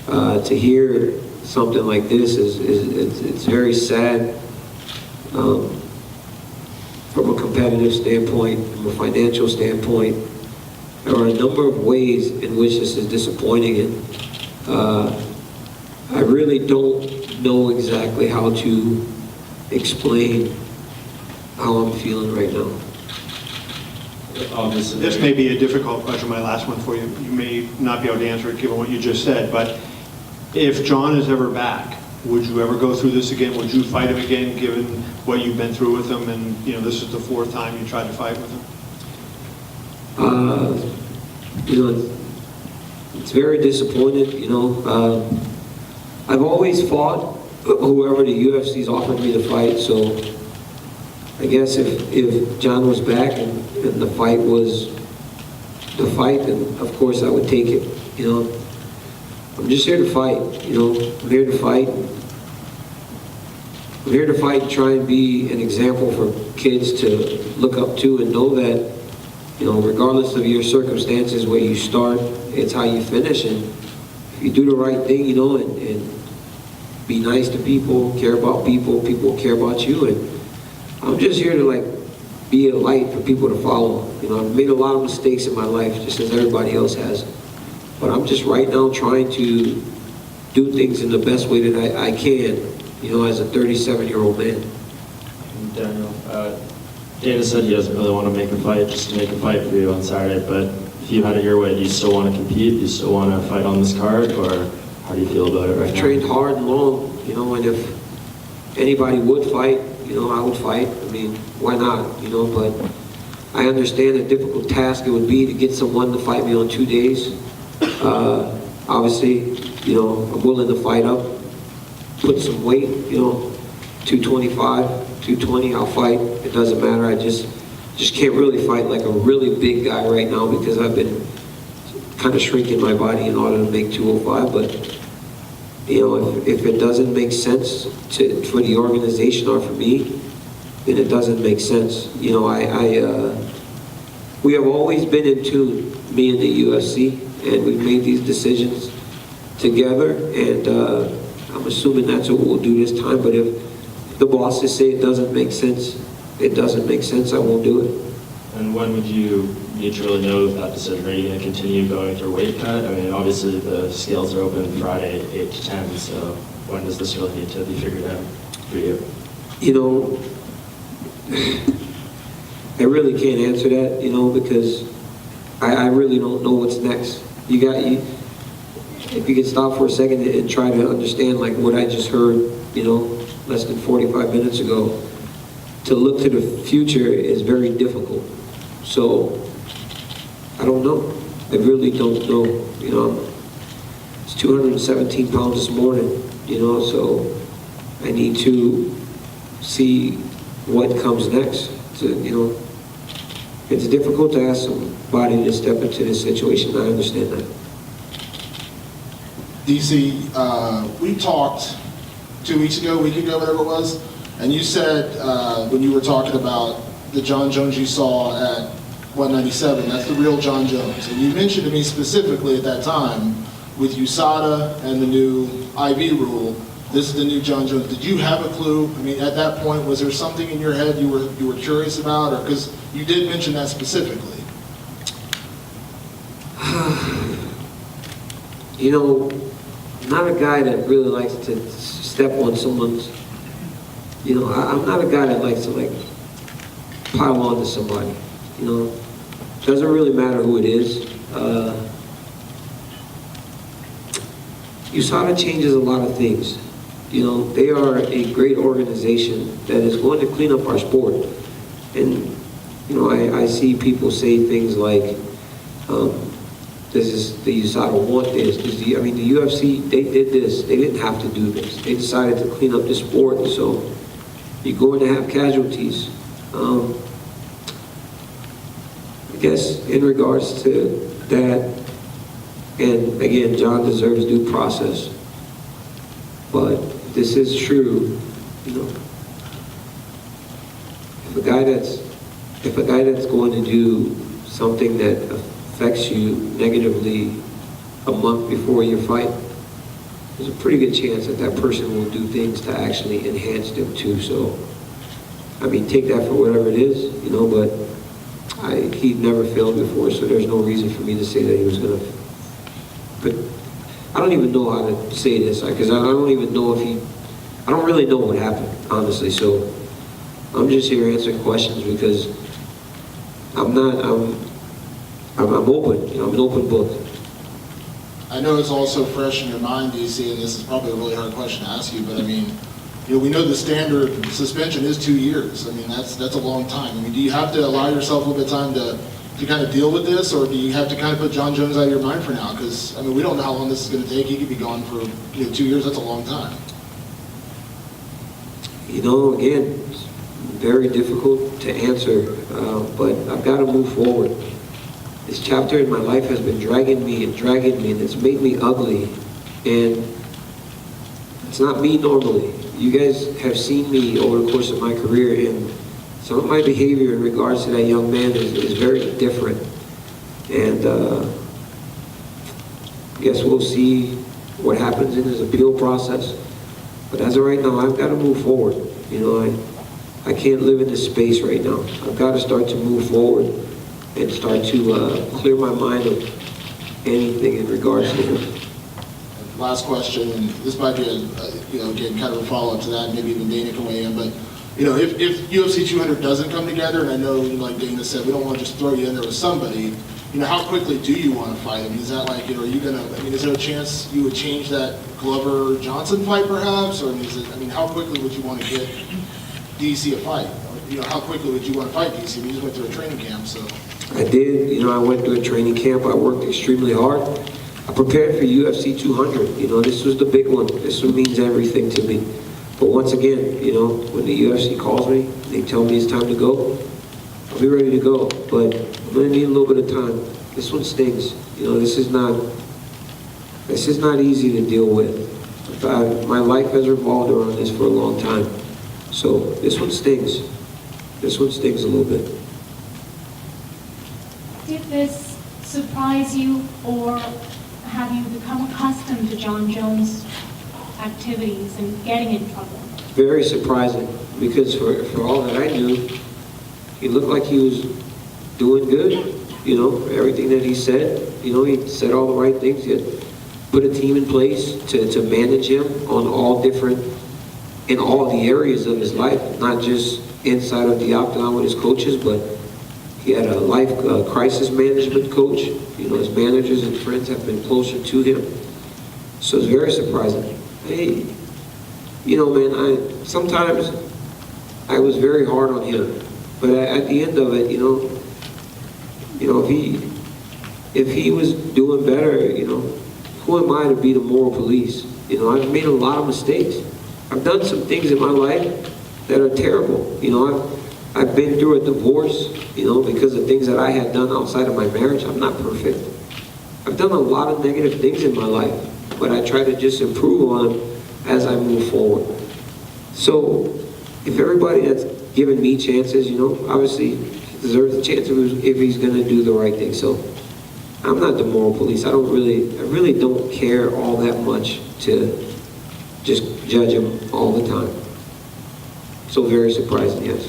to hear something like this it's very sad. From a competitive standpoint, from a financial standpoint, there are a number of ways in which this is disappointing, and I really don't know exactly how to explain how I'm feeling right now. This may be a difficult question, my last one for you. You may not be able to answer it given what you just said, but if Jon is ever back, would you ever go through this again? Would you fight him again, given what you've been through with him, and this is the fourth time you tried to fight with him? It's very disappointing. I've always fought whoever the UFC's offered me to fight. So I guess if Jon was back and the fight was the fight, then of course I would take it. I'm just here to fight. I'm here to fight. I'm here to fight and try and be an example for kids to look up to and know that, regardless of your circumstances, where you start, it's how you finish. And if you do the right thing, and be nice to people, care about people, people care about you. And I'm just here to be a light for people to follow. I've made a lot of mistakes in my life, just as everybody else has. But I'm just right now trying to do things in the best way that I can, as a 37-year-old man. Daniel, Dana said he doesn't really want to make a fight just to make a fight for you on Saturday, but if you had it your way, do you still want to compete? Do you still want to fight on this card, or how do you feel about it right now? I've trained hard and long, and if anybody would fight, I would fight. I mean, why not, but I understand the difficult task it would be to get someone to fight me on 2 days. Obviously, I'm willing to fight up, put some weight, 225, 220, I'll fight. It doesn't matter. I just can't really fight like a really big guy right now because I've been kind of shrinking my body in order to make 205. But, if it doesn't make sense for the organization or for me, and it doesn't make sense. You know, we have always been in tune, me and the UFC, and we've made these decisions together, and I'm assuming that's what we'll do this time. But if the bosses say it doesn't make sense, it doesn't make sense, I won't do it. And when would you need to really know that decision? Are you going to continue going through weight cut? I mean, obviously the scales are open Friday 8 to 10, so when does this really need to be figured out for you? You know, I really can't answer that, you know, because I really don't know what's next. If you could stop for a second and try to understand like what I just heard, you know, less than 45 minutes ago, to look to the future is very difficult. So, I don't know. I really don't know. You know, it's 217 pounds this morning, you know, so I need to see what comes next. So, you know, it's difficult to ask somebody to step into this situation. I understand that. DC, we talked 2 weeks ago, a week ago, whatever it was, and you said when you were talking about the Jon Jones you saw at 197, that's the real Jon Jones. And you mentioned to me specifically at that time, with USADA and the new IV rule, this is the new Jon Jones. Did you have a clue? I mean, at that point, was there something in your head you were curious about, or because you did mention that specifically? You know, I'm not a guy that really likes to step on someone's, you know, I'm not a guy that likes to like pile on to somebody, you know. Doesn't really matter who it is. USADA changes a lot of things. You know, they are a great organization that is going to clean up our sport. And, you know, I see people say things like, this is the USADA want this. I mean, the UFC, they did this. They didn't have to do this. They decided to clean up the sport, so you're going to have casualties. I guess in regards to that, and again, Jon deserves due process, but this is true, you know. If a guy that's going to do something that affects you negatively a month before your fight, there's a pretty good chance that that person will do things to actually enhance them too. So, I mean, take that for whatever it is, you know, but he'd never failed before, so there's no reason for me to say that he was going to. But I don't even know how to say this, because I don't even know if I don't really know what happened, honestly. So I'm just here answering questions because I'm open, you know, I'm an open book. I know it's also fresh in your mind, DC, and this is probably a really hard question to ask you, but I mean, you know, we know the standard suspension is 2 years. I mean, that's a long time. I mean, do you have to allow yourself a little bit of time to kind of deal with this, or do you have to kind of put Jon Jones out of your mind for now? Because, I mean, we don't know how long this is going to take. He could be gone for 2 years. That's a long time. You know, again, it's very difficult to answer, but I've got to move forward. This chapter in my life has been dragging me, and it's made me ugly. And it's not me normally. You guys have seen me over the course of my career, and some of my behavior in regards to that young man is very different. And I guess we'll see what happens in his appeal process. But as of right now, I've got to move forward. You know, I can't live in this space right now. I've got to start to move forward and start to clear my mind of anything in regards to him. Last question, and this might be again, kind of a follow-up to that, maybe even Dana can weigh in, but, you know, if UFC 200 doesn't come together, and I know, like Dana said, we don't want to just throw you in there with somebody, you know, how quickly do you want to fight? I mean, is that like, you know, are you going to, I mean, is there a chance you would change that Glover-Johnson fight, perhaps? Or I mean, how quickly would you want to get DC a fight? You know, how quickly would you want to fight DC? I mean, you just went through a training camp, so. I did, you know, I went through a training camp. I worked extremely hard. I prepared for UFC 200. You know, this was the big one. This one means everything to me. But once again, you know, when the UFC calls me, they tell me it's time to go, I'll be ready to go. But I'm gonna need a little bit of time. This one stings. You know, this is not easy to deal with. My life has revolved around this for a long time. So this one stings. This one stings a little bit. Did this surprise you, or have you become accustomed to Jon Jones' activities and getting in trouble? Very surprising, because for all that I knew, he looked like he was doing good. You know, everything that he said, you know, he said all the right things. He had put a team in place to manage him on in all the areas of his life, not just inside of the octagon with his coaches, but he had a life crisis management coach. You know, his managers and friends have been closer to him. So it's very surprising. Hey, you know, man, sometimes I was very hard on him, but at the end of it, you know, if he was doing better, you know, who am I to be the moral police? You know, I've made a lot of mistakes. I've done some things in my life that are terrible. You know, I've been through a divorce, you know, because of things that I had done outside of my marriage. I'm not perfect. I've done a lot of negative things in my life, but I try to just improve on them as I move forward. So if everybody that's given me chances, you know, obviously deserves a chance if he's going to do the right thing. So I'm not the moral police. I really don't care all that much to just judge him all the time. So very surprising, yes.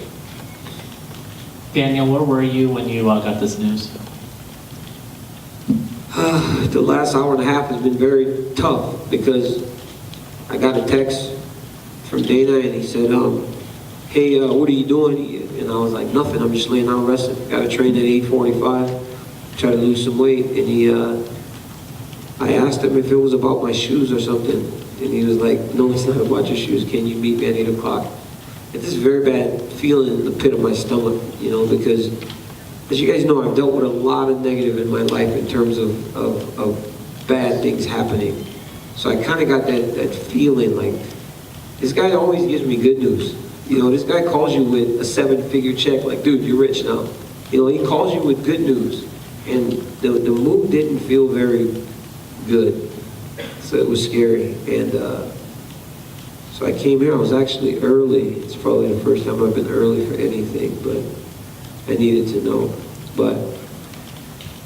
Daniel, where were you when you got this news? The last hour and a half has been very tough because I got a text from Dana and he said, hey, what are you doing? And I was like, nothing, I'm just laying down resting. Got to train at 8:45, try to lose some weight. And I asked him if it was about my shoes or something. And he was like, no, it's not about your shoes. Can you meet me at 8 o'clock? It's this very bad feeling in the pit of my stomach, you know, because as you guys know, I've dealt with a lot of negative in my life in terms of bad things happening. So I kind of got that feeling like, this guy always gives me good news. You know, this guy calls you with a 7-figure check, like, dude, you're rich now. You know, he calls you with good news. And the move didn't feel very good. So it was scary. And so I came here, I was actually early. It's probably the first time I've been early for anything, but I needed to know. But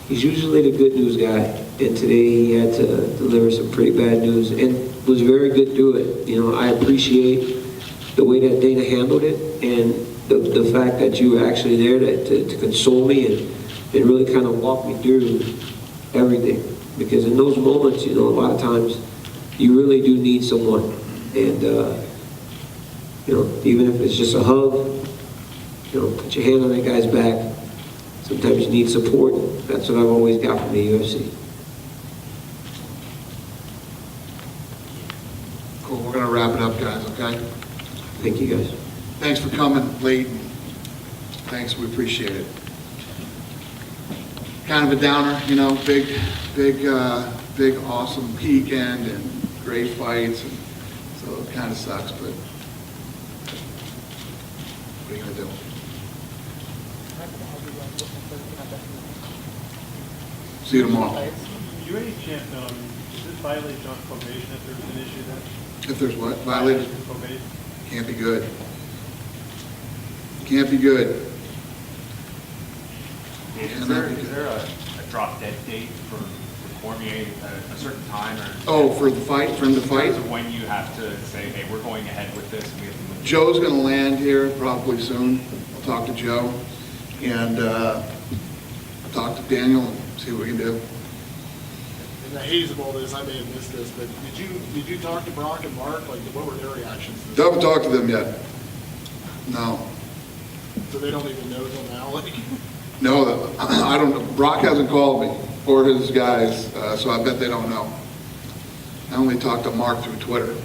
he's usually the good news guy. And today he had to deliver some pretty bad news and was very good through it. You know, I appreciate the way that Dana handled it and the fact that you were actually there to console me and really kind of walk me through everything. Because in those moments, you know, a lot of times you really do need someone. And, you know, even if it's just a hug, you know, put your hand on that guy's back. Sometimes you need support. That's what I've always got from the UFC. Cool, we're going to wrap it up, guys, okay? Thank you, guys. Thanks for coming late. Thanks, we appreciate it. Kind of a downer, you know, big, awesome weekend and great fights. And so it kind of sucks, but what are you going to do? See you tomorrow. Do you any chance, does this violate Jon's probation if there's an issue there? If there's what? Violated? Probation? Can't be good. Can't be good. Is there a drop dead date for Cormier at a certain time? Or Oh, for the fight, for him to fight? In terms of when you have to say, hey, we're going ahead with this. And we have to move. Joe's going to land here probably soon. I'll talk to Joe and talk to Daniel and see what we can do. In the haze of all this, I may have missed this, but did you talk to Brock and Mark? Like, what were their reactions to this? Haven't talked to them yet. No. So they don't even know till now? Like, No, I don't know. Brock hasn't called me or his guys, so I bet they don't know. I only talked to Mark through Twitter.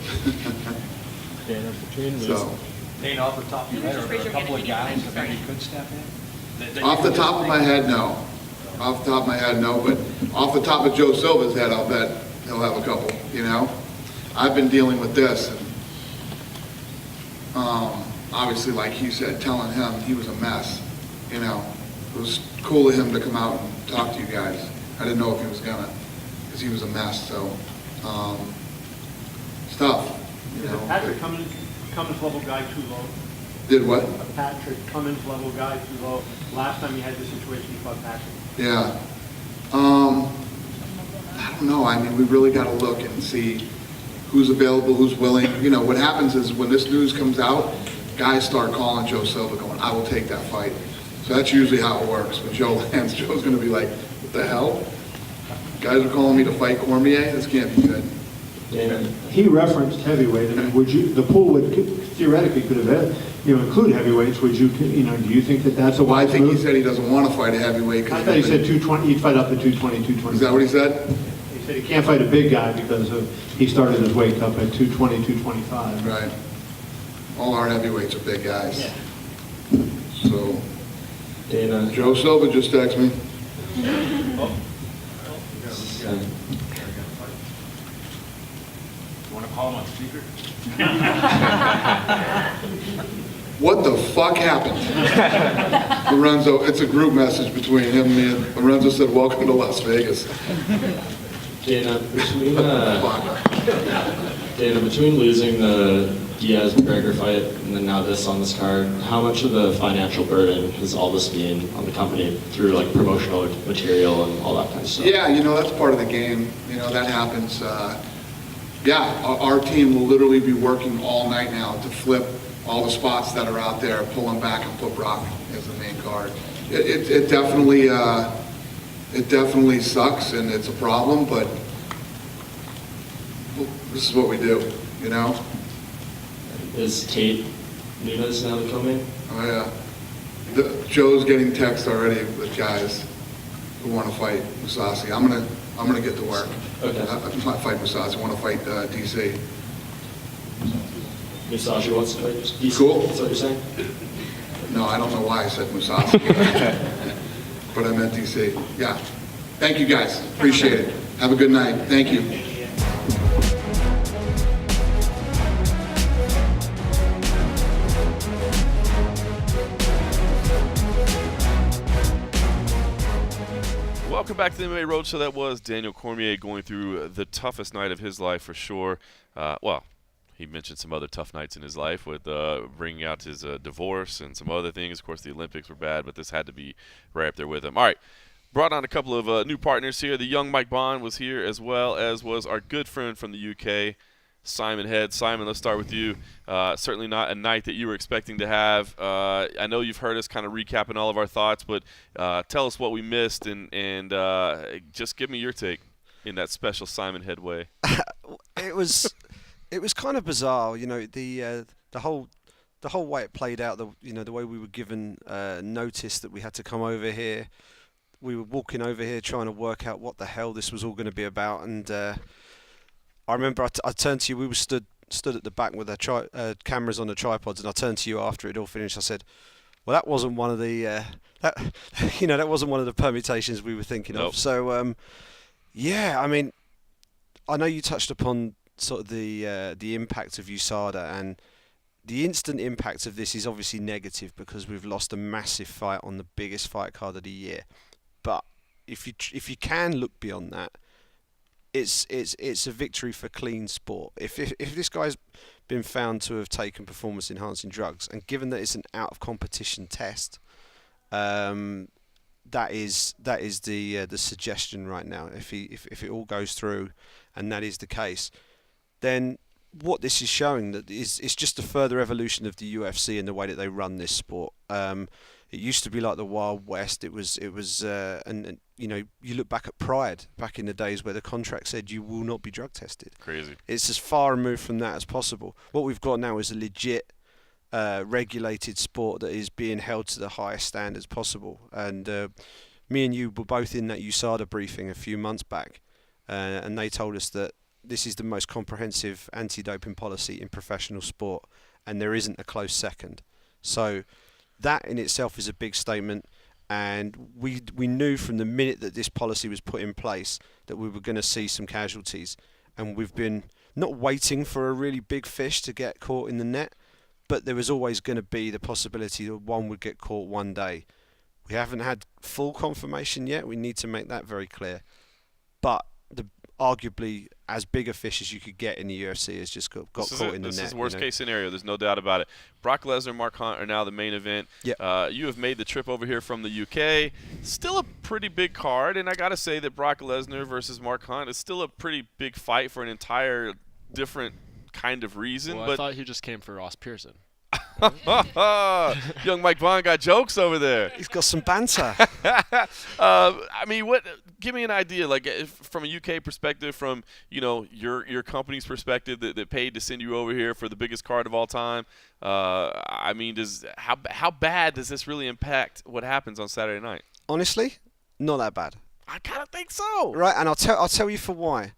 So, Dana, off the top of your head, are there a couple of guys that maybe could step in? off the top of my head, no. Off the top of my head, no. But off the top of Joe Silva's head, I'll bet he'll have a couple, you know. I've been dealing with this. And, obviously, like he said, telling him he was a mess, you know. It was cool of him to come out and talk to you guys. I didn't know if he was gonna, because he was a mess. So, stuff. You know, Patrick Cummins level guy too low? Did what? A Patrick Cummins level guy too low. Last time you had this situation, you fought Patrick. Yeah. I don't know. I mean, we really got to look and see who's available, who's willing. You know, what happens is when this news comes out, guys start calling Joe Silva going, I will take that fight. So that's usually how it works. When Joe lands, Joe's going to be like, what the hell? Guys are calling me to fight Cormier? This can't be good. He referenced heavyweight. I mean, would you? The pool would theoretically could have, include heavyweights. Would you? Do you think that that's a Well, I wise think move? he said he doesn't want to fight a heavyweight. I thought he said 220. He'd fight up to 220, 220. Is that what he said? He said he can't fight a big guy because he started his weight up at 220, 225. Right. All our heavyweights are big guys. Yeah. So, Dana. Joe Silva just texted me. You want to call him on speaker? What the fuck happened? Lorenzo, it's a group message between him and me. And Lorenzo said, welcome to Las Vegas. Dana, between losing the Diaz-McGregor fight and then now this on this card, how much of the financial burden has all this been on the company through like promotional material and all that kind of stuff? Yeah, that's part of the game. That happens. Our team will literally be working all night now to flip all the spots that are out there, pull them back and put Brock as the main card. It definitely sucks and it's a problem, but this is what we do, Is Tate Nunes now coming? Oh yeah. Joe's getting texts already with guys who want to fight Musasi. I'm gonna get to work. Okay. I'm not fight Musasi. I want to fight DC. Musashi wants to fight DC? Cool. That's what you're saying? No, I don't know why I said Musasi, but I meant DC. Yeah. Thank you guys. Appreciate it. Have a good night. Thank you. Welcome back to the MMA Roadshow. That was Daniel Cormier going through the toughest night of his life for sure. He mentioned some other tough nights in his life with bringing out his divorce and some other things. Of course, the Olympics were bad, but this had to be right up there with him. All right, brought on a couple of new partners here. The young Mike Bohn was here, as well as was our good friend from the UK, Simon Head. Simon, let's start with you. Certainly not a night that you were expecting to have. I know you've heard us kind of recapping all of our thoughts, but tell us what we missed and just give me your take in that special Simon Head way. It was kind of bizarre, the whole way it played out. The way we were given notice that we had to come over here. We were walking over here trying to work out what the hell this was all going to be about, and I remember I turned to you. We were stood at the back with our cameras on the tripods, and I turned to you after it all finished. I said, "Well, that wasn't one of the that wasn't one of the permutations we were thinking of." So, I mean, I know you touched upon sort of the impact of USADA, and the instant impact of this is obviously negative because we've lost a massive fight on the biggest fight card of the year. But if you can look beyond that, it's a victory for clean sport. If this guy's been found to have taken performance enhancing drugs, and given that it's an out of competition test, that is the suggestion right now. If it all goes through, and that is the case, then what this is showing that is just a further evolution of the UFC and the way that they run this sport. It used to be like the Wild West. It was and you look back at Pride back in the days where the contract said you will not be drug tested. Crazy. It's as far removed from that as possible. What we've got now is a legit regulated sport that is being held to the highest standards possible. And me and you were both in that USADA briefing a few months back, and they told us that this is the most comprehensive anti-doping policy in professional sport, and there isn't a close second. So that in itself is a big statement, and we knew from the minute that this policy was put in place that we were going to see some casualties, and we've been not waiting for a really big fish to get caught in the net, but there was always going to be the possibility that one would get caught one day. We haven't had full confirmation yet. We need to make that very clear. But arguably as big a fish as you could get in the UFC has just got caught in the net. This is worst case scenario. There's no doubt about it. Brock Lesnar, Mark Hunt are now the main event. Yep. You have made the trip over here from the UK. Still a pretty big card, and I got to say that Brock Lesnar versus Mark Hunt is still a pretty big fight for an entire different kind of reason. Well, but I thought he just came for Ross Pearson. Young Mike Bohn got jokes over there. He's got some banter. I mean, what? Give me an idea, like from a UK perspective, from your company's perspective that paid to send you over here for the biggest card of all time. I mean, how bad does this really impact what happens on Saturday night? Honestly, not that bad. I kind of think so. Right, and I'll tell you for why.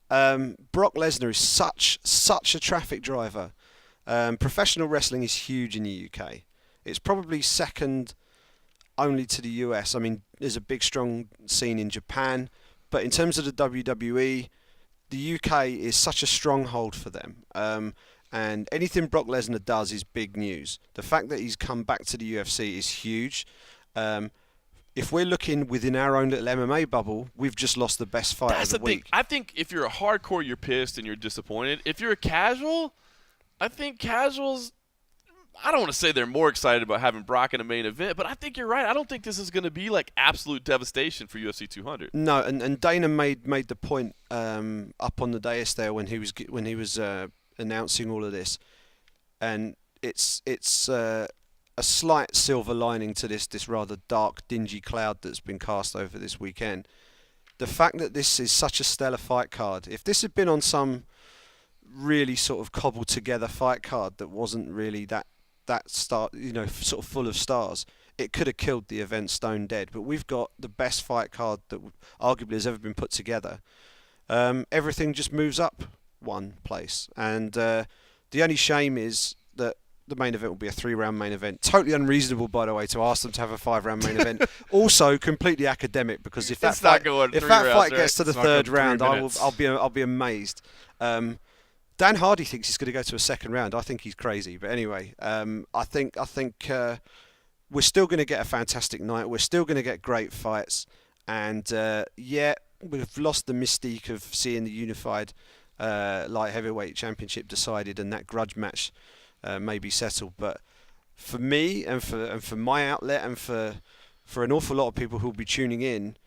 Brock Lesnar is such a traffic driver. Professional wrestling is huge in the UK. It's probably second only to the US. I mean, there's a big, strong scene in Japan, but in terms of the WWE, the UK is such a stronghold for them. And anything Brock Lesnar does is big news. The fact that he's come back to the UFC is huge. If we're looking within our own little MMA bubble, we've just lost the best fight of the week. I think if you're a hardcore, you're pissed and you're disappointed. If you're a casual, I think casuals, I don't want to say they're more excited about having Brock in a main event, but I think you're right. I don't think this is going to be like absolute devastation for UFC 200. No, and Dana made the point up on the dais there when he was announcing all of this, and it's a slight silver lining to this rather dark, dingy cloud that's been cast over this weekend. The fact that this is such a stellar fight card. If this had been on some really sort of cobbled together fight card that wasn't really that star, sort of full of stars, it could have killed the event stone dead. But we've got the best fight card that arguably has ever been put together. Everything just moves up one place, and the only shame is that the main event will be a 3-round main event. Totally unreasonable, by the way, to ask them to have a 5-round main event. Also, completely academic, because if that fight gets to the third round, I'll be amazed. Dan Hardy thinks he's going to go to a second round. I think he's crazy, but anyway, I think we're still going to get a fantastic night. We're still going to get great fights, and we've lost the mystique of seeing the unified light heavyweight championship decided and that grudge match maybe settled. But for me and for my outlet and for an awful lot of people who'll be tuning in,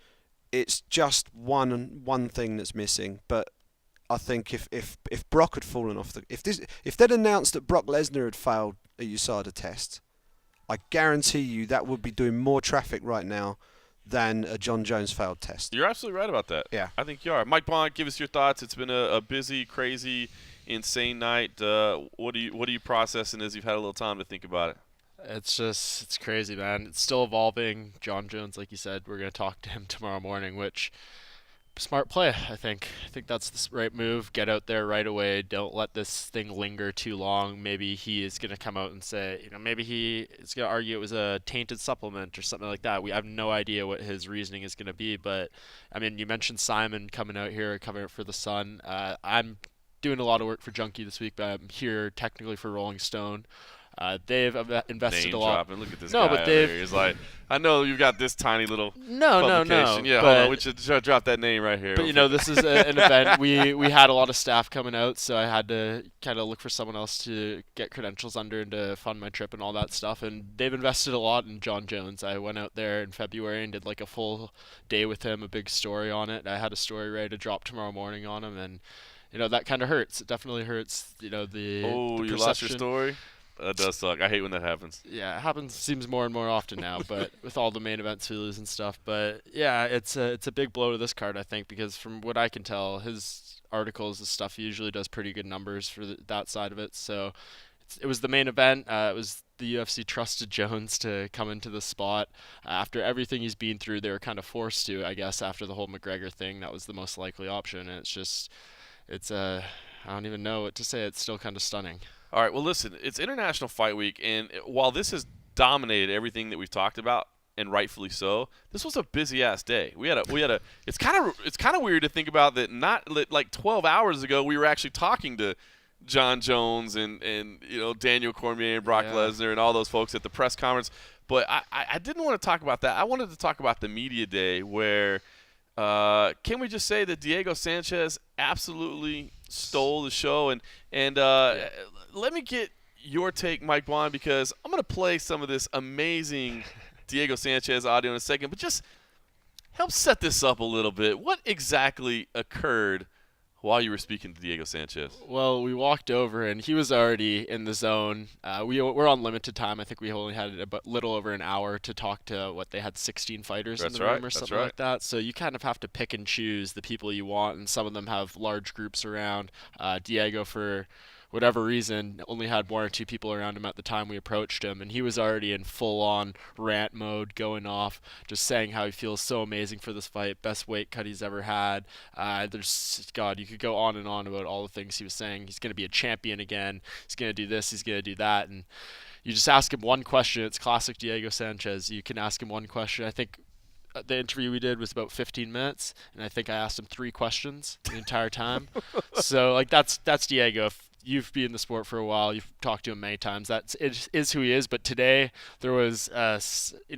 it's just one thing that's missing. But I think if Brock had fallen off if they'd announced that Brock Lesnar had failed a USADA test, I guarantee you that would be doing more traffic right now than a Jon Jones failed test. You're absolutely right about that. Yeah, I think you are. Mike Bohn, give us your thoughts. It's been a busy, crazy, insane night. What are you processing as you've had a little time to think about it? It's crazy, man. It's still evolving. Jon Jones, like you said, we're going to talk to him tomorrow morning, which smart play, I think. I think that's the right move. Get out there right away. Don't let this thing linger too long. Maybe he is going to come out and say, maybe he is going to argue it was a tainted supplement or something like that. We have no idea what his reasoning is going to be. But, I mean, you mentioned Simon coming out here, covering for The Sun. I'm doing a lot of work for Junkie this week, but I'm here technically for Rolling Stone. They've invested a lot. Dropping. Look at this guy out here. He's like, I know you've got this tiny little publication. Yeah, hold on. We should drop that name right here. But, this is an event. We had a lot of staff coming out, so I had to kind of look for someone else to get credentials under and to fund my trip and all that stuff. And they've invested a lot in Jon Jones. I went out there in February and did like a full day with him, a big story on it. I had a story ready to drop tomorrow morning on him, and, that kind of hurts. It definitely hurts, the you perception. Lost your story? That does suck. I hate when that happens. Yeah, it happens. Seems more and more often now, but with all the main events we lose and stuff. But yeah, it's a big blow to this card, I think, because from what I can tell, his articles and stuff, he usually does pretty good numbers for that side of it. So it was the main event. It was the UFC trusted Jones to come into the spot. After everything he's been through, they were kind of forced to, I guess, after the whole McGregor thing. That was the most likely option, and I don't even know what to say. It's still kind of stunning. All right, well, listen, it's International Fight Week, and while this has dominated everything that we've talked about, and rightfully so, this was a busy-ass day. We had a. It's kind of weird to think about that. Not like 12 hours ago, we were actually talking to Jon Jones and Daniel Cormier and Brock Lesnar and all those folks at the press conference. But I didn't want to talk about that. I wanted to talk about the media day where can we just say that Diego Sanchez absolutely stole the show? And let me get your take, Mike Bohn, because I'm going to play some of this amazing Diego Sanchez audio in a second, but just help set this up a little bit. What exactly occurred while you were speaking to Diego Sanchez? Well, we walked over, and he was already in the zone. We're on limited time. I think we only had a little over an hour to talk to they had 16 fighters in the room or something like that. So you kind of have to pick and choose the people you want, and some of them have large groups around. Diego, for whatever reason, only had 1 or 2 people around him at the time we approached him, and he was already in full-on rant mode, going off, just saying how he feels so amazing for this fight, best weight cut he's ever had. You could go on and on about all the things he was saying. He's going to be a champion again. He's going to do this. He's going to do that. And you just ask him one question. It's classic Diego Sanchez. You can ask him one question. I think the interview we did was about 15 minutes, and I think I asked him 3 questions the entire time. So, that's Diego. If you've been in the sport for a while, you've talked to him many times. It is who he is. But today there was an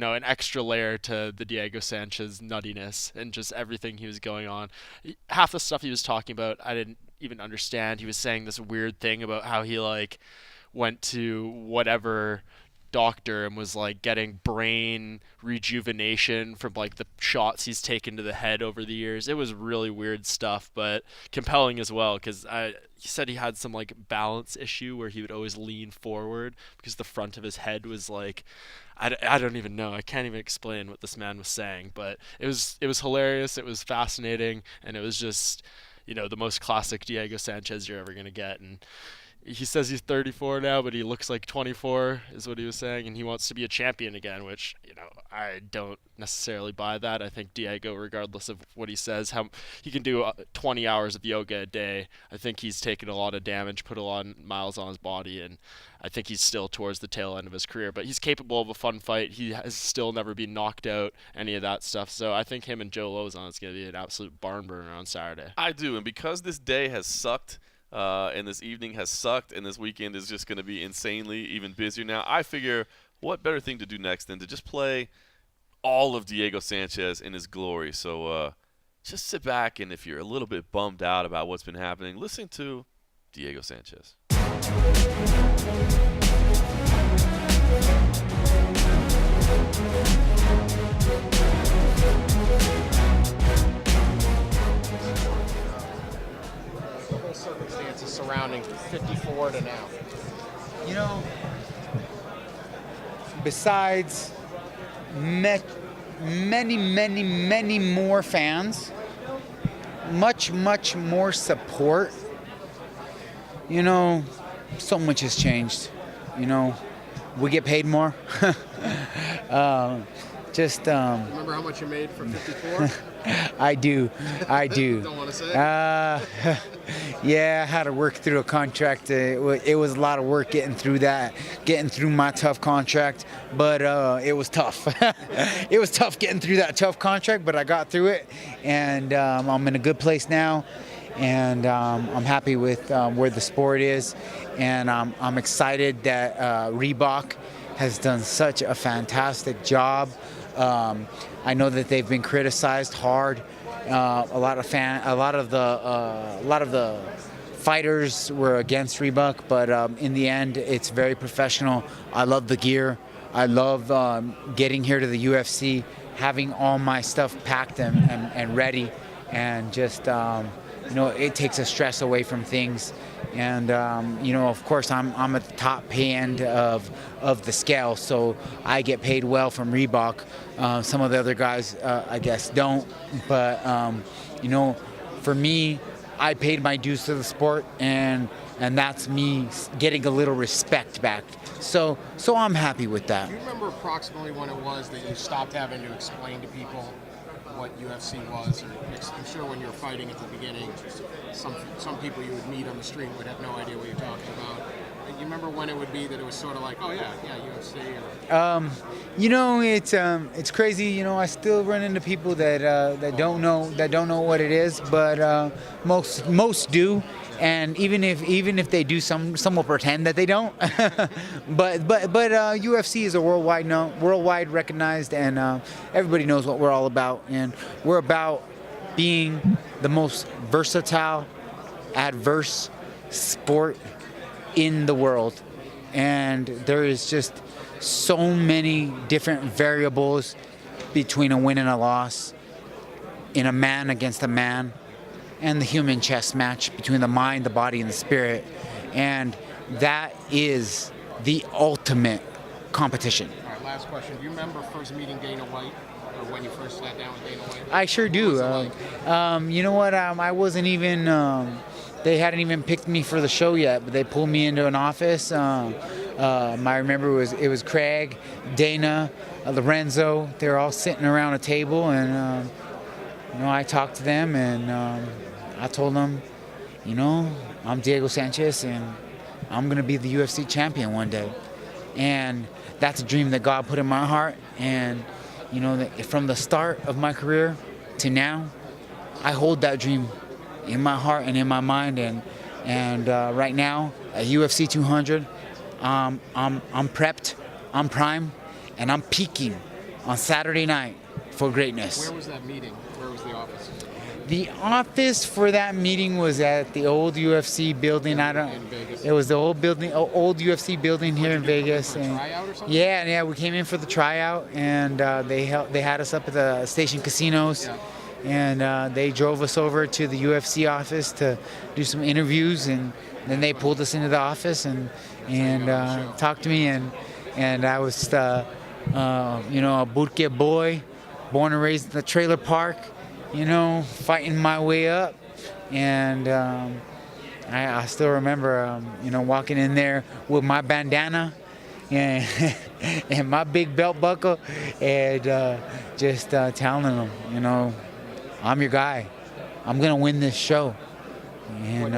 extra layer to the Diego Sanchez nuttiness and just everything he was going on. Half the stuff he was talking about I didn't even understand. He was saying this weird thing about how he went to whatever doctor and was getting brain rejuvenation from the shots he's taken to the head over the years. It was really weird stuff, but compelling as well, because he said he had some balance issue where he would always lean forward because the front of his head was I don't even know. I can't even explain what this man was saying, but it was hilarious. It was fascinating, and it was just the most classic Diego Sanchez you're ever gonna get. And he says he's 34 now, but he looks like 24 is what he was saying, and he wants to be a champion again, which, I don't necessarily buy that. I think Diego, regardless of what he says, how he can do 20 hours of yoga a day, I think he's taken a lot of damage, put a lot of miles on his body, and I think he's still towards the tail end of his career, but he's capable of a fun fight. He has still never been knocked out, any of that stuff, so I think him and Joe Lozon is going to be an absolute barn burner on Saturday. I do, and because this day has sucked, and this evening has sucked, and this weekend is just going to be insanely even busier now, I figure what better thing to do next than to just play all of Diego Sanchez in his glory. So just sit back, and if you're a little bit bummed out about what's been happening, listen to Diego Sanchez. Circumstances surrounding 54 to now. Besides many more fans, much more support, so much has changed. We get paid more. Remember how much you made for 54? I do. Don't want to say? Yeah, I had to work through a contract. It was a lot of work getting through my tough contract, but it was tough. It was tough getting through that tough contract, but I got through it, and I'm in a good place now, and I'm happy with where the sport is, and I'm excited that Reebok has done such a fantastic job. I know that they've been criticized hard. A lot of the fighters were against Reebok, but in the end, it's very professional. I love the gear. I love getting here to the UFC, having all my stuff packed and ready, and just it takes a stress away from things. And of course, I'm at the top pay end of the scale, so I get paid well from Reebok. Some of the other guys, I guess, don't. But for me, I paid my dues to the sport, and that's me getting a little respect back. So I'm happy with that. Do you remember approximately when it was that you stopped having to explain to people what UFC was? Or I'm sure when you were fighting at the beginning, some people you would meet on the street would have no idea what you're talking about. You remember when it would be that it was sort of like, oh yeah, UFC? It's crazy. I still run into people that don't know what it is, but most do. And even if they do, some will pretend that they don't. but UFC is a worldwide recognized, and everybody knows what we're all about. And we're about being the most versatile, adverse sport in the world. And there is just so many different variables between a win and a loss in a man against a man, and the human chess match between the mind, the body, and the spirit. And that is the ultimate competition. All right, last question. Do you remember first meeting Dana White, or when you first sat down with Dana White? I sure do. You know what? I wasn't even. They hadn't even picked me for the show yet, but they pulled me into an office. I remember it was Craig, Dana, Lorenzo. They were all sitting around a table, and I talked to them, and I told them, I'm Diego Sanchez, and I'm gonna be the UFC champion one day. And that's a dream that God put in my heart. And from the start of my career to now, I hold that dream in my heart and in my mind. And right now at UFC 200, I'm prepped, I'm primed, and I'm peaking on Saturday night for greatness. Where was that meeting? Where was the office? The office for that meeting was at the old UFC building. In Vegas. It was the old UFC building here in Vegas. And tryout or something? yeah, we came in for the tryout, and they had us up at the Station Casinos. Yeah. And they drove us over to the UFC office to do some interviews, and then they pulled us into the office and talked to me, and I was a Burke boy, born and raised in the trailer park, fighting my way up, and I still remember walking in there with my bandana and my big belt buckle, and just telling them, I'm your guy. I'm gonna win this show. And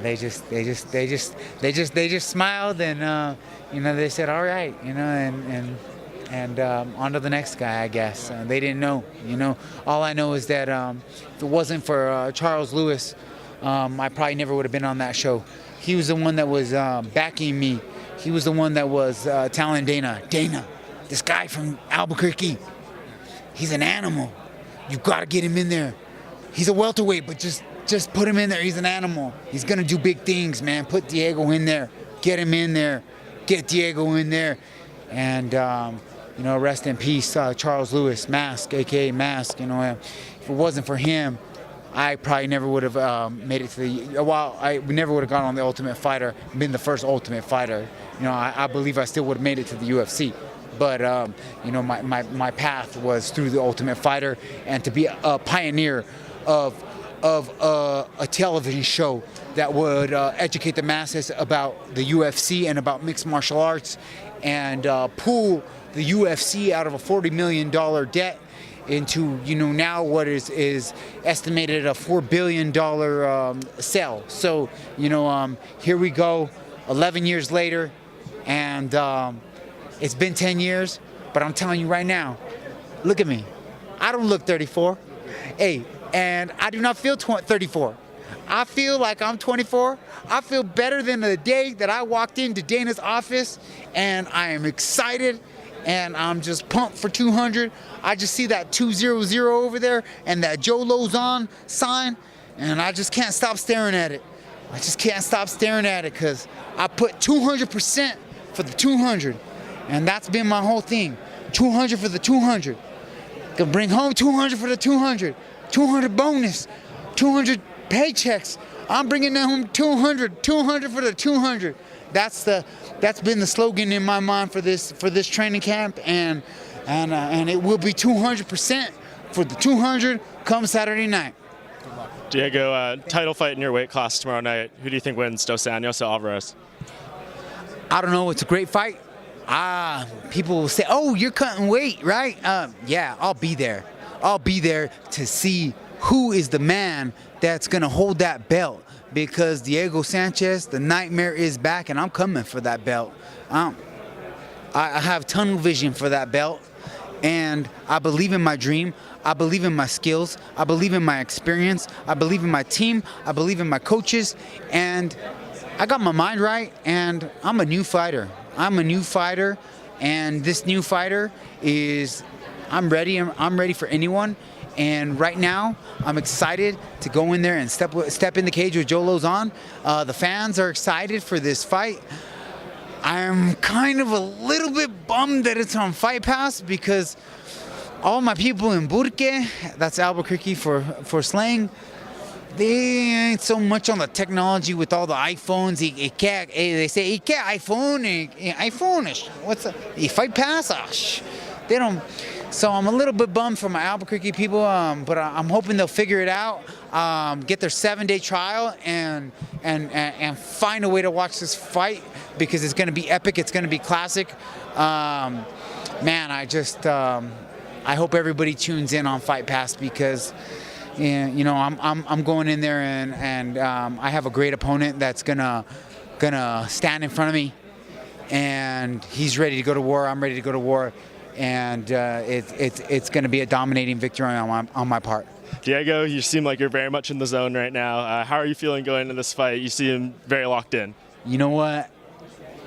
they just smiled, and they said, all right, and on to the next guy, I guess. They didn't know. All I know is that if it wasn't for Charles Lewis, I probably never would have been on that show. He was the one that was backing me. He was the one that was telling Dana, this guy from Albuquerque, he's an animal. You've got to get him in there. He's a welterweight, but just put him in there. He's an animal. He's going to do big things, man. Put Diego in there. Get him in there. Get Diego in there. And, rest in peace, Charles Lewis, Mask, a.k.a. Mask. If it wasn't for him, I probably never would have made it to I never would have gone on the Ultimate Fighter, been the first Ultimate Fighter. I believe I still would have made it to the UFC. But, my path was through the Ultimate Fighter, and to be a pioneer of a television show that would educate the masses about the UFC and about mixed martial arts, and pull the UFC out of a $40 million debt into, now what is estimated a $4 billion sale. So, here we go, 11 years later, and it's been 10 years, but I'm telling you right now, look at me. I don't look 34. Hey, and I do not feel 34. I feel like I'm 24. I feel better than the day that I walked into Dana's office, and I am excited, and I'm just pumped for 200. I just see that 200 over there and that Joe Lozon sign, and I just can't stop staring at it. I just can't stop staring at it because I put 200% for the 200. And that's been my whole thing. 200 for the 200. Can bring home 200 for the 200. 200 bonus. 200 paychecks. I'm bringing home 200. 200 for the 200. That's been the slogan in my mind for this training camp, and it will be 200% for the 200 come Saturday night. Diego, title fight in your weight class tomorrow night. Who do you think wins, Dos Anjos or Alvarez? I don't know. It's a great fight. People will say, oh, you're cutting weight, right? Yeah, I'll be there. I'll be there to see who is the man that's going to hold that belt, because Diego Sanchez, the nightmare is back, and I'm coming for that belt. I have tunnel vision for that belt, and I believe in my dream. I believe in my skills. I believe in my experience. I believe in my team. I believe in my coaches, and I got my mind right, and I'm a new fighter. I'm a new fighter, and this new fighter is, I'm ready for anyone, And right now, I'm excited to go in there and step in the cage with Joe Lozon. The fans are excited for this fight. I'm kind of a little bit bummed that it's on Fight Pass because all my people in Burque, that's Albuquerque for slang, they ain't so much on the technology with all the iPhones. They say, iPhone, what's a Fight Pass? They don't. So I'm a little bit bummed for my Albuquerque people, but I'm hoping they'll figure it out, get their 7-day trial, and find a way to watch this fight because it's going to be epic. It's going to be classic. Man, I hope everybody tunes in on Fight Pass because, you know, I'm going in there and I have a great opponent that's gonna stand in front of me, and he's ready to go to war. I'm ready to go to war. And it's going to be a dominating victory on my part. Diego, you seem like you're very much in the zone right now. How are you feeling going into this fight? You seem very locked in. You know what?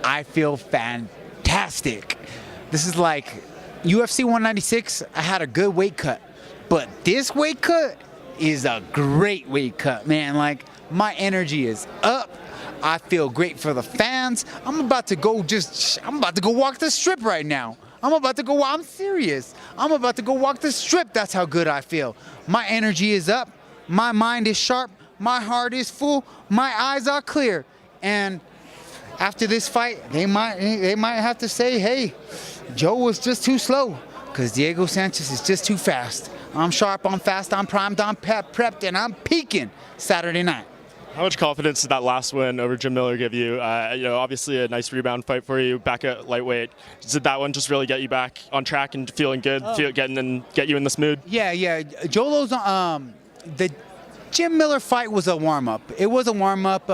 I feel fantastic. This is like UFC 196. I had a good weight cut, but this weight cut is a great weight cut, man. Like, my energy is up. I feel great for the fans. I'm about to go walk the strip right now. I'm serious. I'm about to go walk the strip. That's how good I feel. My energy is up. My mind is sharp. My heart is full. My eyes are clear. And after this fight, they might have to say, hey, Joe was just too slow because Diego Sanchez is just too fast. I'm sharp, I'm fast, I'm primed, I'm prepped, and I'm peaking Saturday night. How much confidence did that last win over Jim Miller give you? You know, obviously a nice rebound fight for you back at lightweight. Did that one just really get you back on track and feeling good, get you in this mood? Yeah. Joe Lozon, the Jim Miller fight was a warm-up. It was a warm-up.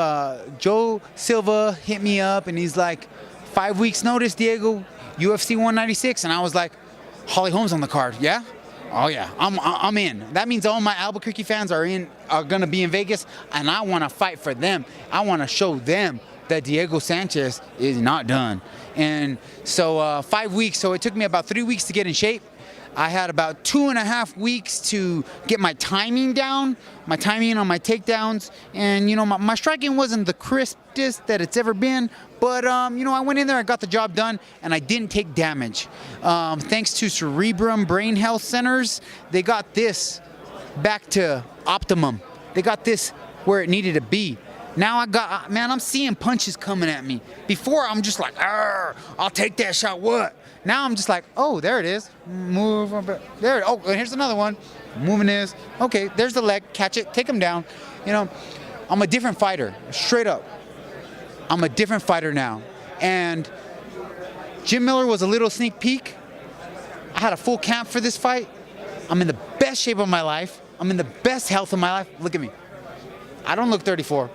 Joe Silva hit me up, and he's like, 5 weeks notice, Diego, UFC 196. And I was like, Holly Holmes on the card, yeah? Oh yeah, I'm in. That means all my Albuquerque fans are gonna be in Vegas, and I want to fight for them. I want to show them that Diego Sanchez is not done. And so 5 weeks. So it took me about 3 weeks to get in shape. I had about 2.5 weeks to get my timing down, my timing on my takedowns, and you know my striking wasn't the crispest that it's ever been, but you know I went in there, I got the job done, and I didn't take damage. Thanks to Cerebrum Brain Health Centers, they got this back to optimum. They got this where it needed to be. Now I'm seeing punches coming at me. Before I'm just like, I'll take that shot. What? Now I'm just like, oh, there it is. Move there. Oh, here's another one. Moving this. Okay, there's the leg. Catch it. Take him down. You know, I'm a different fighter. Straight up. I'm a different fighter now. And Jim Miller was a little sneak peek. I had a full camp for this fight. I'm in the best shape of my life. I'm in the best health of my life. Look at me. I don't look 34.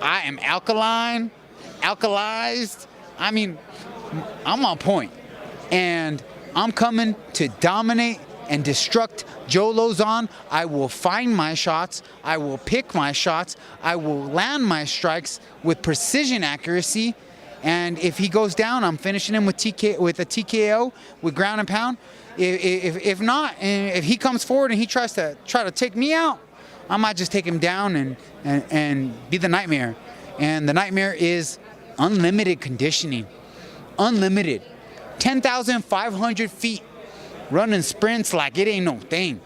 I am alkaline, alkalized. I mean, I'm on point. And I'm coming to dominate and destruct Joe Lozon. I will find my shots. I will pick my shots. I will land my strikes with precision accuracy. And if he goes down, I'm finishing him with a TKO, with ground and pound. If not, and if he comes forward and he tries to take me out, I might just take him down and be the nightmare. And the nightmare is unlimited conditioning. Unlimited. 10,500 feet running sprints like it ain't no thing.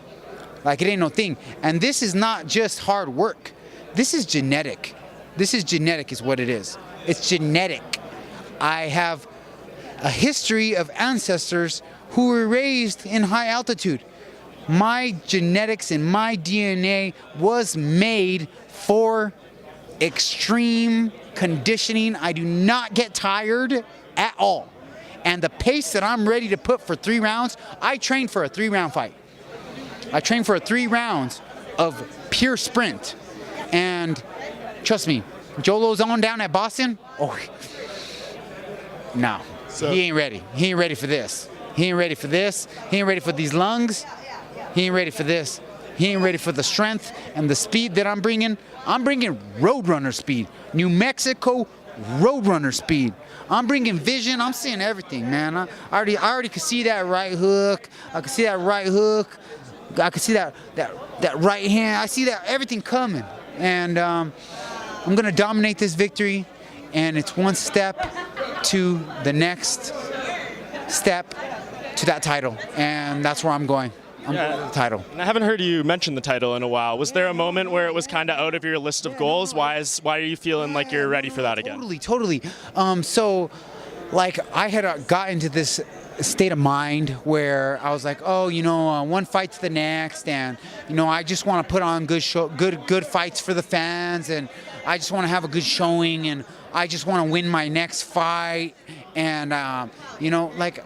Like it ain't no thing. And this is not just hard work. This is genetic. This is genetic is what it is. It's genetic. I have a history of ancestors who were raised in high altitude. My genetics and my DNA was made for extreme conditioning. I do not get tired at all. And the pace that I'm ready to put for 3 rounds, I trained for a 3-round fight. I trained for 3 rounds of pure sprint. And trust me, Joe Lozon down at Boston, no, he ain't ready. He ain't ready for this. He ain't ready for this. He ain't ready for these lungs. He ain't ready for this. He ain't ready for the strength and the speed that I'm bringing. I'm bringing Roadrunner speed. New Mexico Roadrunner speed. I'm bringing vision. I'm seeing everything, man. I already could see that right hook. I could see that right hook I could see that right hand. I see that everything coming, and I'm gonna dominate this victory. And it's one step to the next step to that title, and that's where I'm going. I'm going to the title. And I haven't heard you mention the title in a while. Was there a moment where it was kind of out of your list of goals? Why are you feeling like you're ready for that again? Totally. So, like, I had got into this state of mind where I was like, oh, one fight to the next, and I just want to put on good fights for the fans, and I just want to have a good showing, and I just want to win my next fight, and like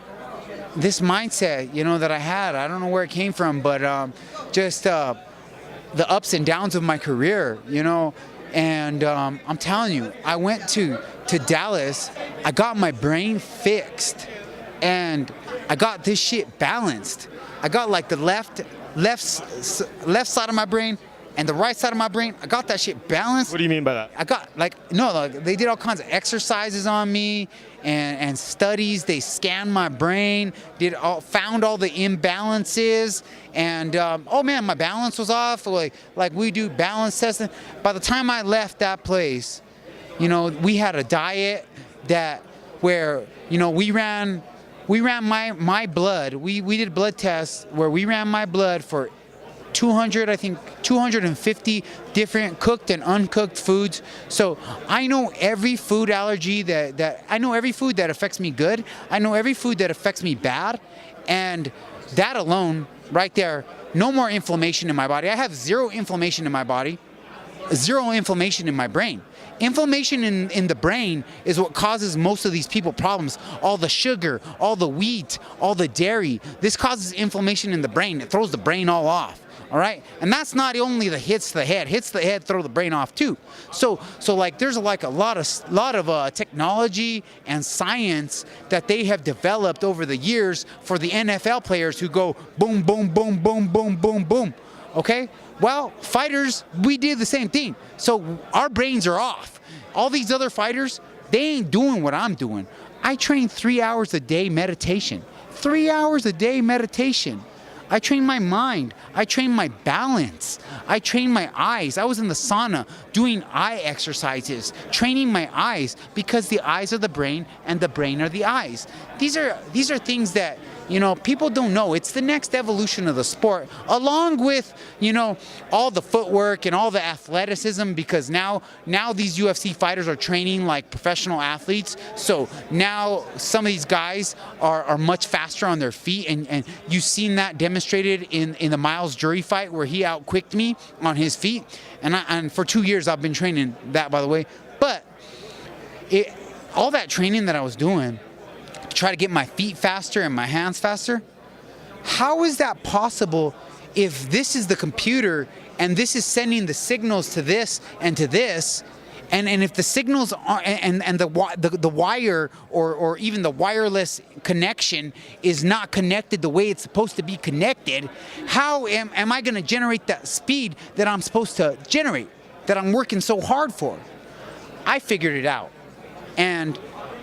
this mindset, that I had, I don't know where it came from, but just the ups and downs of my career, and I'm telling you, I went to Dallas, I got my brain fixed, and I got this shit balanced. I got like the left side of my brain and the right side of my brain, I got that shit balanced. What do you mean by that? I got they did all kinds of exercises on me and studies. They scanned my brain, found all the imbalances, and oh man, my balance was off. Like we do balance testing. By the time I left that place, we had a diet where we ran my blood. We did blood tests where we ran my blood for 250 different cooked and uncooked foods. So I know every food allergy I know every food that affects me good. I know every food that affects me bad. And that alone, right there, no more inflammation in my body. I have zero inflammation in my body, zero inflammation in my brain. Inflammation in the brain is what causes most of these people problems. All the sugar, all the wheat, all the dairy. This causes inflammation in the brain. It throws the brain all off. All right, and that's not only the hits the head, throw the brain off too. So like there's like a lot of technology and science that they have developed over the years for the NFL players who go boom, boom, boom, boom, boom, boom, boom. Okay, well, fighters, we did the same thing. So our brains are off. All these other fighters, they ain't doing what I'm doing. I train 3 hours a day meditation. 3 hours a day meditation. I train my mind. I train my balance. I train my eyes. I was in the sauna doing eye exercises, training my eyes, because the eyes are the brain and the brain are the eyes. These are things that people don't know. It's the next evolution of the sport, along with all the footwork and all the athleticism, because now these UFC fighters are training like professional athletes. So now some of these guys are much faster on their feet, and you've seen that demonstrated in the Miles Jury fight where he outquicked me on his feet. And for 2 years I've been training that, by the way. But all that training that I was doing, try to get my feet faster and my hands faster. How is that possible if this is the computer and this is sending the signals to this and to this, and if the signals are and the wire or even the wireless connection is not connected the way it's supposed to be connected, how am I going to generate that speed that I'm supposed to generate, that I'm working so hard for? I figured it out, and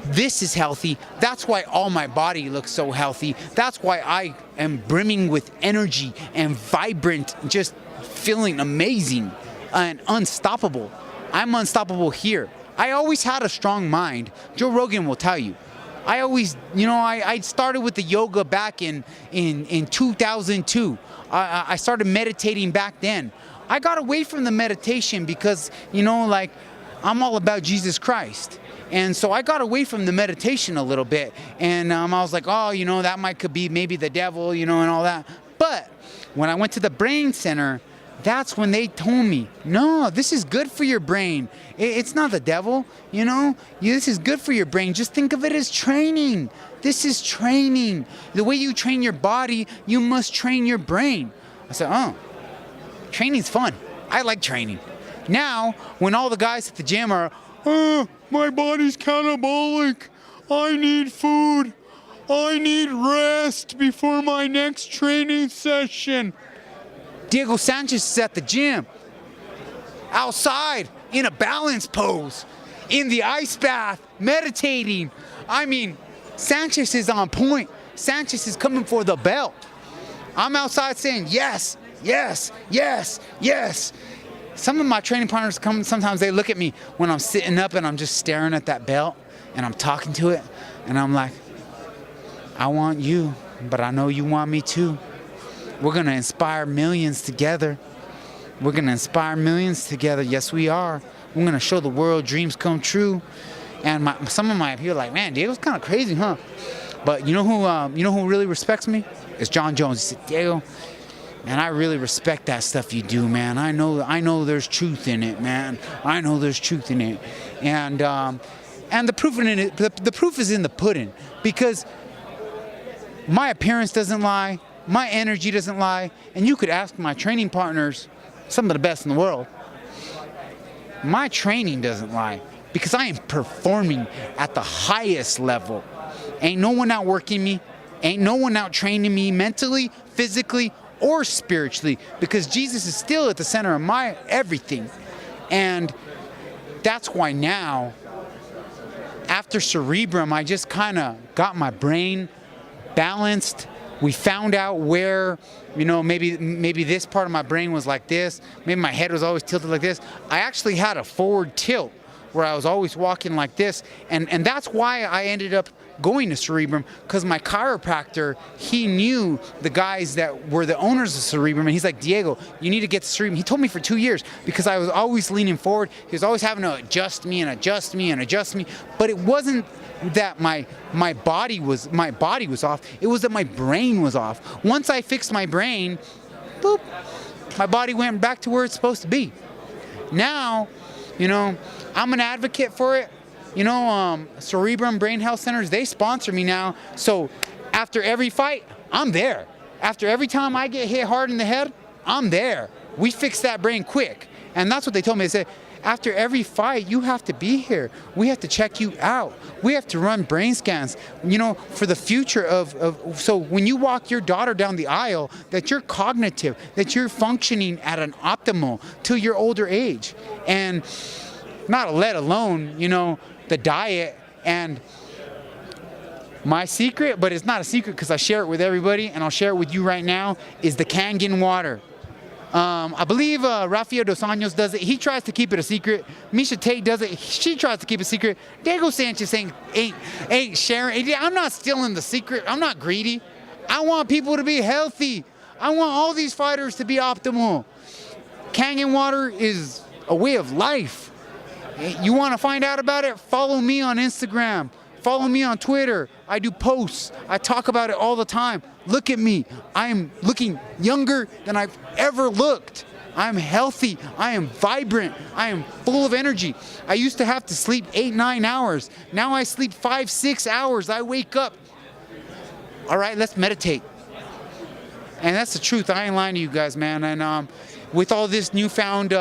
this is healthy. That's why all my body looks so healthy. That's why I am brimming with energy and vibrant, just feeling amazing and unstoppable. I'm unstoppable here. I always had a strong mind. Joe Rogan will tell you. I always, I started with the yoga back in 2002. I started meditating back then. I got away from the meditation because, I'm all about Jesus Christ. And so I got away from the meditation a little bit, and I was like, oh, that could be maybe the devil, and all that. But when I went to the brain center, that's when they told me, no, this is good for your brain. It's not the devil, this is good for your brain. Just think of it as training. This is training. The way you train your body, you must train your brain. I said, oh, training's fun. I like training. Now, when all the guys at the gym are, my body's catabolic. I need food. I need rest before my next training session. Diego Sanchez is at the gym, outside, in a balance pose, in the ice bath, meditating. I mean, Sanchez is on point. Sanchez is coming for the belt. I'm outside saying yes, yes, yes, yes. Some of my training partners come, sometimes they look at me when I'm sitting up and I'm just staring at that belt and I'm talking to it and I'm like, I want you, but I know you want me too. We're gonna inspire millions together. We're gonna inspire millions together. Yes, we are. We're gonna show the world dreams come true. And some of my people are like, man, Diego's kind of crazy, huh? But you know who really respects me? It's Jon Jones. He said, Diego, man, I really respect that stuff you do, man. I know there's truth in it, man. I know there's truth in it. And the proof in it, the proof is in the pudding, because my appearance doesn't lie, my energy doesn't lie, and you could ask my training partners, some of the best in the world. My training doesn't lie, because I am performing at the highest level. Ain't no one outworking me. Ain't no one out training me mentally, physically, or spiritually, because Jesus is still at the center of my everything. And that's why now, after Cerebrum, I just kind of got my brain balanced. We found out where, maybe this part of my brain was like this. Maybe my head was always tilted like this. I actually had a forward tilt where I was always walking like this. And that's why I ended up going to Cerebrum, because my chiropractor, he knew the guys that were the owners of Cerebrum, and he's like, Diego, you need to get to Cerebrum. He told me for 2 years, because I was always leaning forward. He was always having to adjust me, but it wasn't that my body was off. It was that my brain was off. Once I fixed my brain, boop, my body went back to where it's supposed to be. Now, I'm an advocate for it. Cerebrum Brain Health Centers, they sponsor me now. So after every fight, I'm there. After every time I get hit hard in the head, I'm there. We fix that brain quick. And that's what they told me. They said, after every fight, you have to be here. We have to check you out. We have to run brain scans, for the future so when you walk your daughter down the aisle, that you're cognitive, that you're functioning at an optimal till your older age. And not let alone, the diet. And my secret, but it's not a secret because I share it with everybody, and I'll share it with you right now, is the Kangen water. I believe Rafael Dos Anjos does it. He tries to keep it a secret. Misha Tate does it. She tries to keep it a secret. Diego Sanchez ain't sharing. I'm not stealing the secret. I'm not greedy. I want people to be healthy. I want all these fighters to be optimal. Kangen water is a way of life. You want to find out about it? Follow me on Instagram. Follow me on Twitter. I do posts. I talk about it all the time. Look at me. I am looking younger than I've ever looked. I'm healthy. I am vibrant. I am full of energy. I used to have to sleep 8-9 hours. Now I sleep 5-6 hours. I wake up. All right, let's meditate. And that's the truth. I ain't lying to you guys, man. And with all this newfound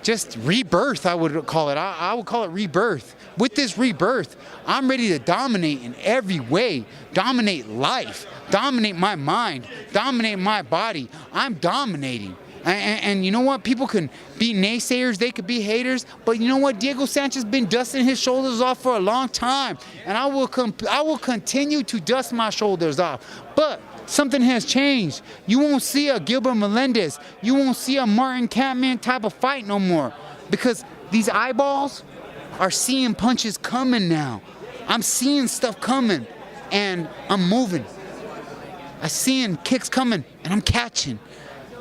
just rebirth, I would call it. I would call it rebirth. With this rebirth, I'm ready to dominate in every way. Dominate life. Dominate my mind. Dominate my body. I'm dominating. And you know what? People can be naysayers. They could be haters. But you know what? Diego Sanchez has been dusting his shoulders off for a long time. And I will continue to dust my shoulders off. But something has changed. You won't see a Gilbert Melendez. You won't see a Martin Kampmann type of fight no more. Because these eyeballs are seeing punches coming now. I'm seeing stuff coming. And I'm moving. I'm seeing kicks coming. And I'm catching.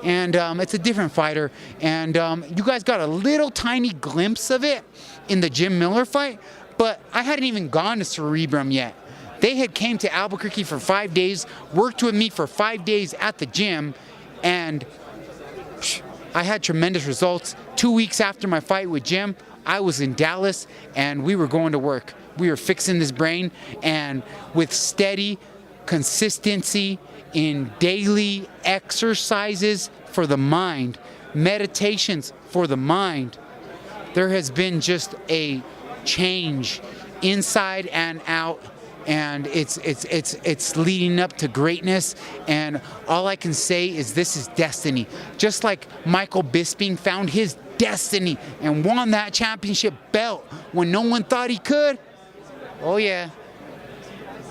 And it's a different fighter. And you guys got a little tiny glimpse of it in the Jim Miller fight. But I hadn't even gone to Cerebrum yet. They had came to Albuquerque for 5 days, worked with me for 5 days at the gym, and I had tremendous results. 2 weeks after my fight with Jim, I was in Dallas, and we were going to work. We were fixing this brain, and with steady consistency in daily exercises for the mind, meditations for the mind, there has been just a change inside and out. And it's leading up to greatness, and all I can say is this is destiny. Just like Michael Bisping found his destiny and won that championship belt when no one thought he could. Oh yeah,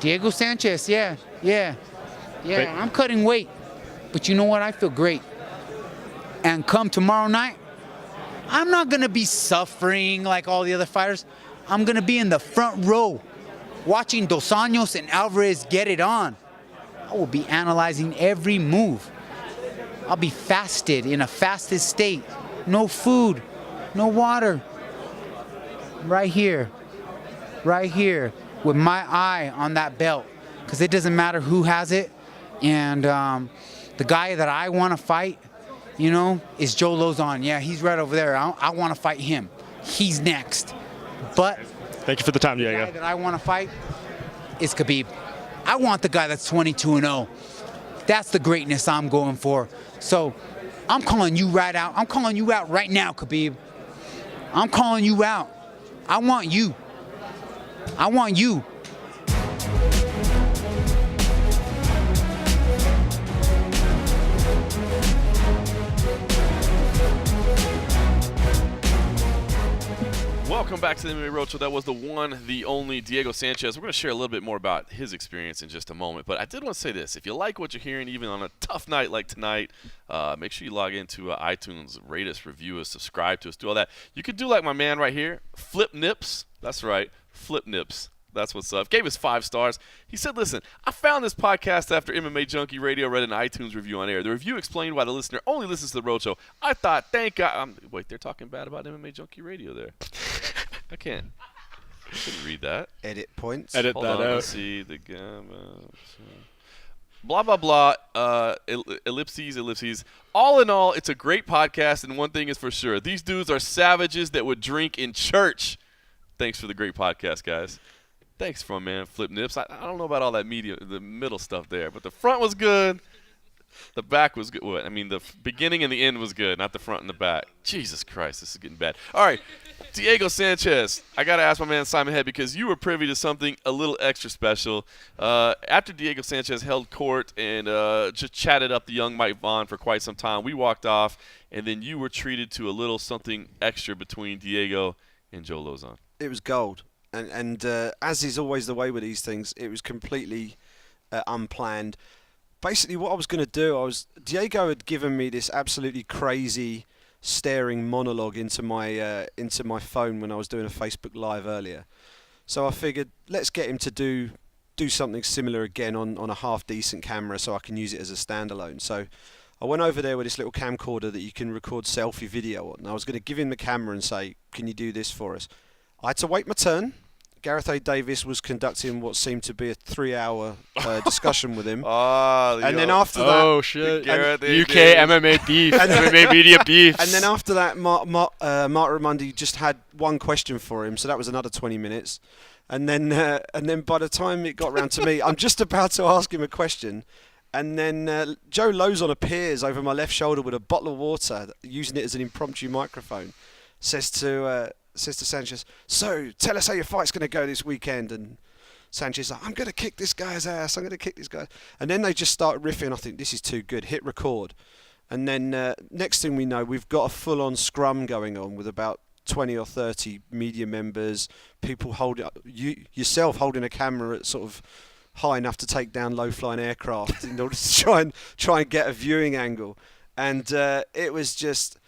Diego Sanchez, yeah, I'm cutting weight. But you know what? I feel great. And come tomorrow night, I'm not going to be suffering like all the other fighters. I'm going to be in the front row watching Dos Anjos and Alvarez get it on. I will be analyzing every move. I'll be fasted, in a fasted state. No food, no water. Right here, with my eye on that belt. Because it doesn't matter who has it. And the guy that I want to fight, you know, is Joe Lozon. Yeah, he's right over there. I want to fight him. He's next. But thank you for the time, Diego. The guy that I want to fight is Khabib. I want the guy that's 22-0. That's the greatness I'm going for. So I'm calling you right out. I'm calling you out right now, Khabib. I'm calling you out. I want you. I want you. Welcome back to the MMA Roadshow. That was the one, the only Diego Sanchez. We're going to share a little bit more about his experience in just a moment. But I did want to say this. If you like what you're hearing, even on a tough night like tonight, make sure you log into iTunes, rate us, review us, subscribe to us, do all that. You could do like my man right here, Flip Nips. That's right, Flip Nips. That's what's up. Gave us 5 stars. He said, listen, I found this podcast after MMA Junkie Radio read an iTunes review on air. The review explained why the listener only listens to the Roadshow. I thought, thank God. Wait, they're talking bad about MMA Junkie Radio there. I can't. I couldn't read that. Edit points. Edit Hold that on, out. Let's see. The blah, blah, blah. Ellipses. All in all, it's a great podcast, and one thing is for sure. These dudes are savages that would drink in church. Thanks for the great podcast, guys. Thanks, front man, Flip Nips. I don't know about all that the middle stuff there, but the front was good. The back was good. What? I mean, the beginning and the end was good, not the front and the back. Jesus Christ, this is getting bad. All right, Diego Sanchez. I got to ask my man Simon Head because you were privy to something a little extra special. After Diego Sanchez held court and just chatted up the young Mike Bohn for quite some time, we walked off, and then you were treated to a little something extra between Diego and Joe Lozon. It was gold. And as is always the way with these things, it was completely unplanned. Basically, what I was going to do, Diego had given me this absolutely crazy staring monologue into my phone when I was doing a Facebook Live earlier. So I figured, let's get him to do something similar again on a half-decent camera so I can use it as a standalone. So I went over there with this little camcorder that you can record selfie video on. I was going to give him the camera and say, can you do this for us? I had to wait my turn. Gareth A. Davis was conducting what seemed to be a 3-hour discussion with him. And then after that... Oh, shit. UK MMA beef, MMA media beef. And then after that, Mark Raimondi just had one question for him, so that was another 20 minutes. And then by the time it got around to me, I'm just about to ask him a question, and then Joe Lozon appears over my left shoulder with a bottle of water, using it as an impromptu microphone, says to Sanchez, so tell us how your fight's going to go this weekend. And Sanchez like, I'm going to kick this guy's ass. I'm going to kick this guy. And then they just start riffing. I think this is too good. Hit record. And then next thing we know, we've got a full-on scrum going on with about 20 or 30 media members, people holding yourself holding a camera at sort of high enough to take down low-flying aircraft in order to try and get a viewing angle. And it was just,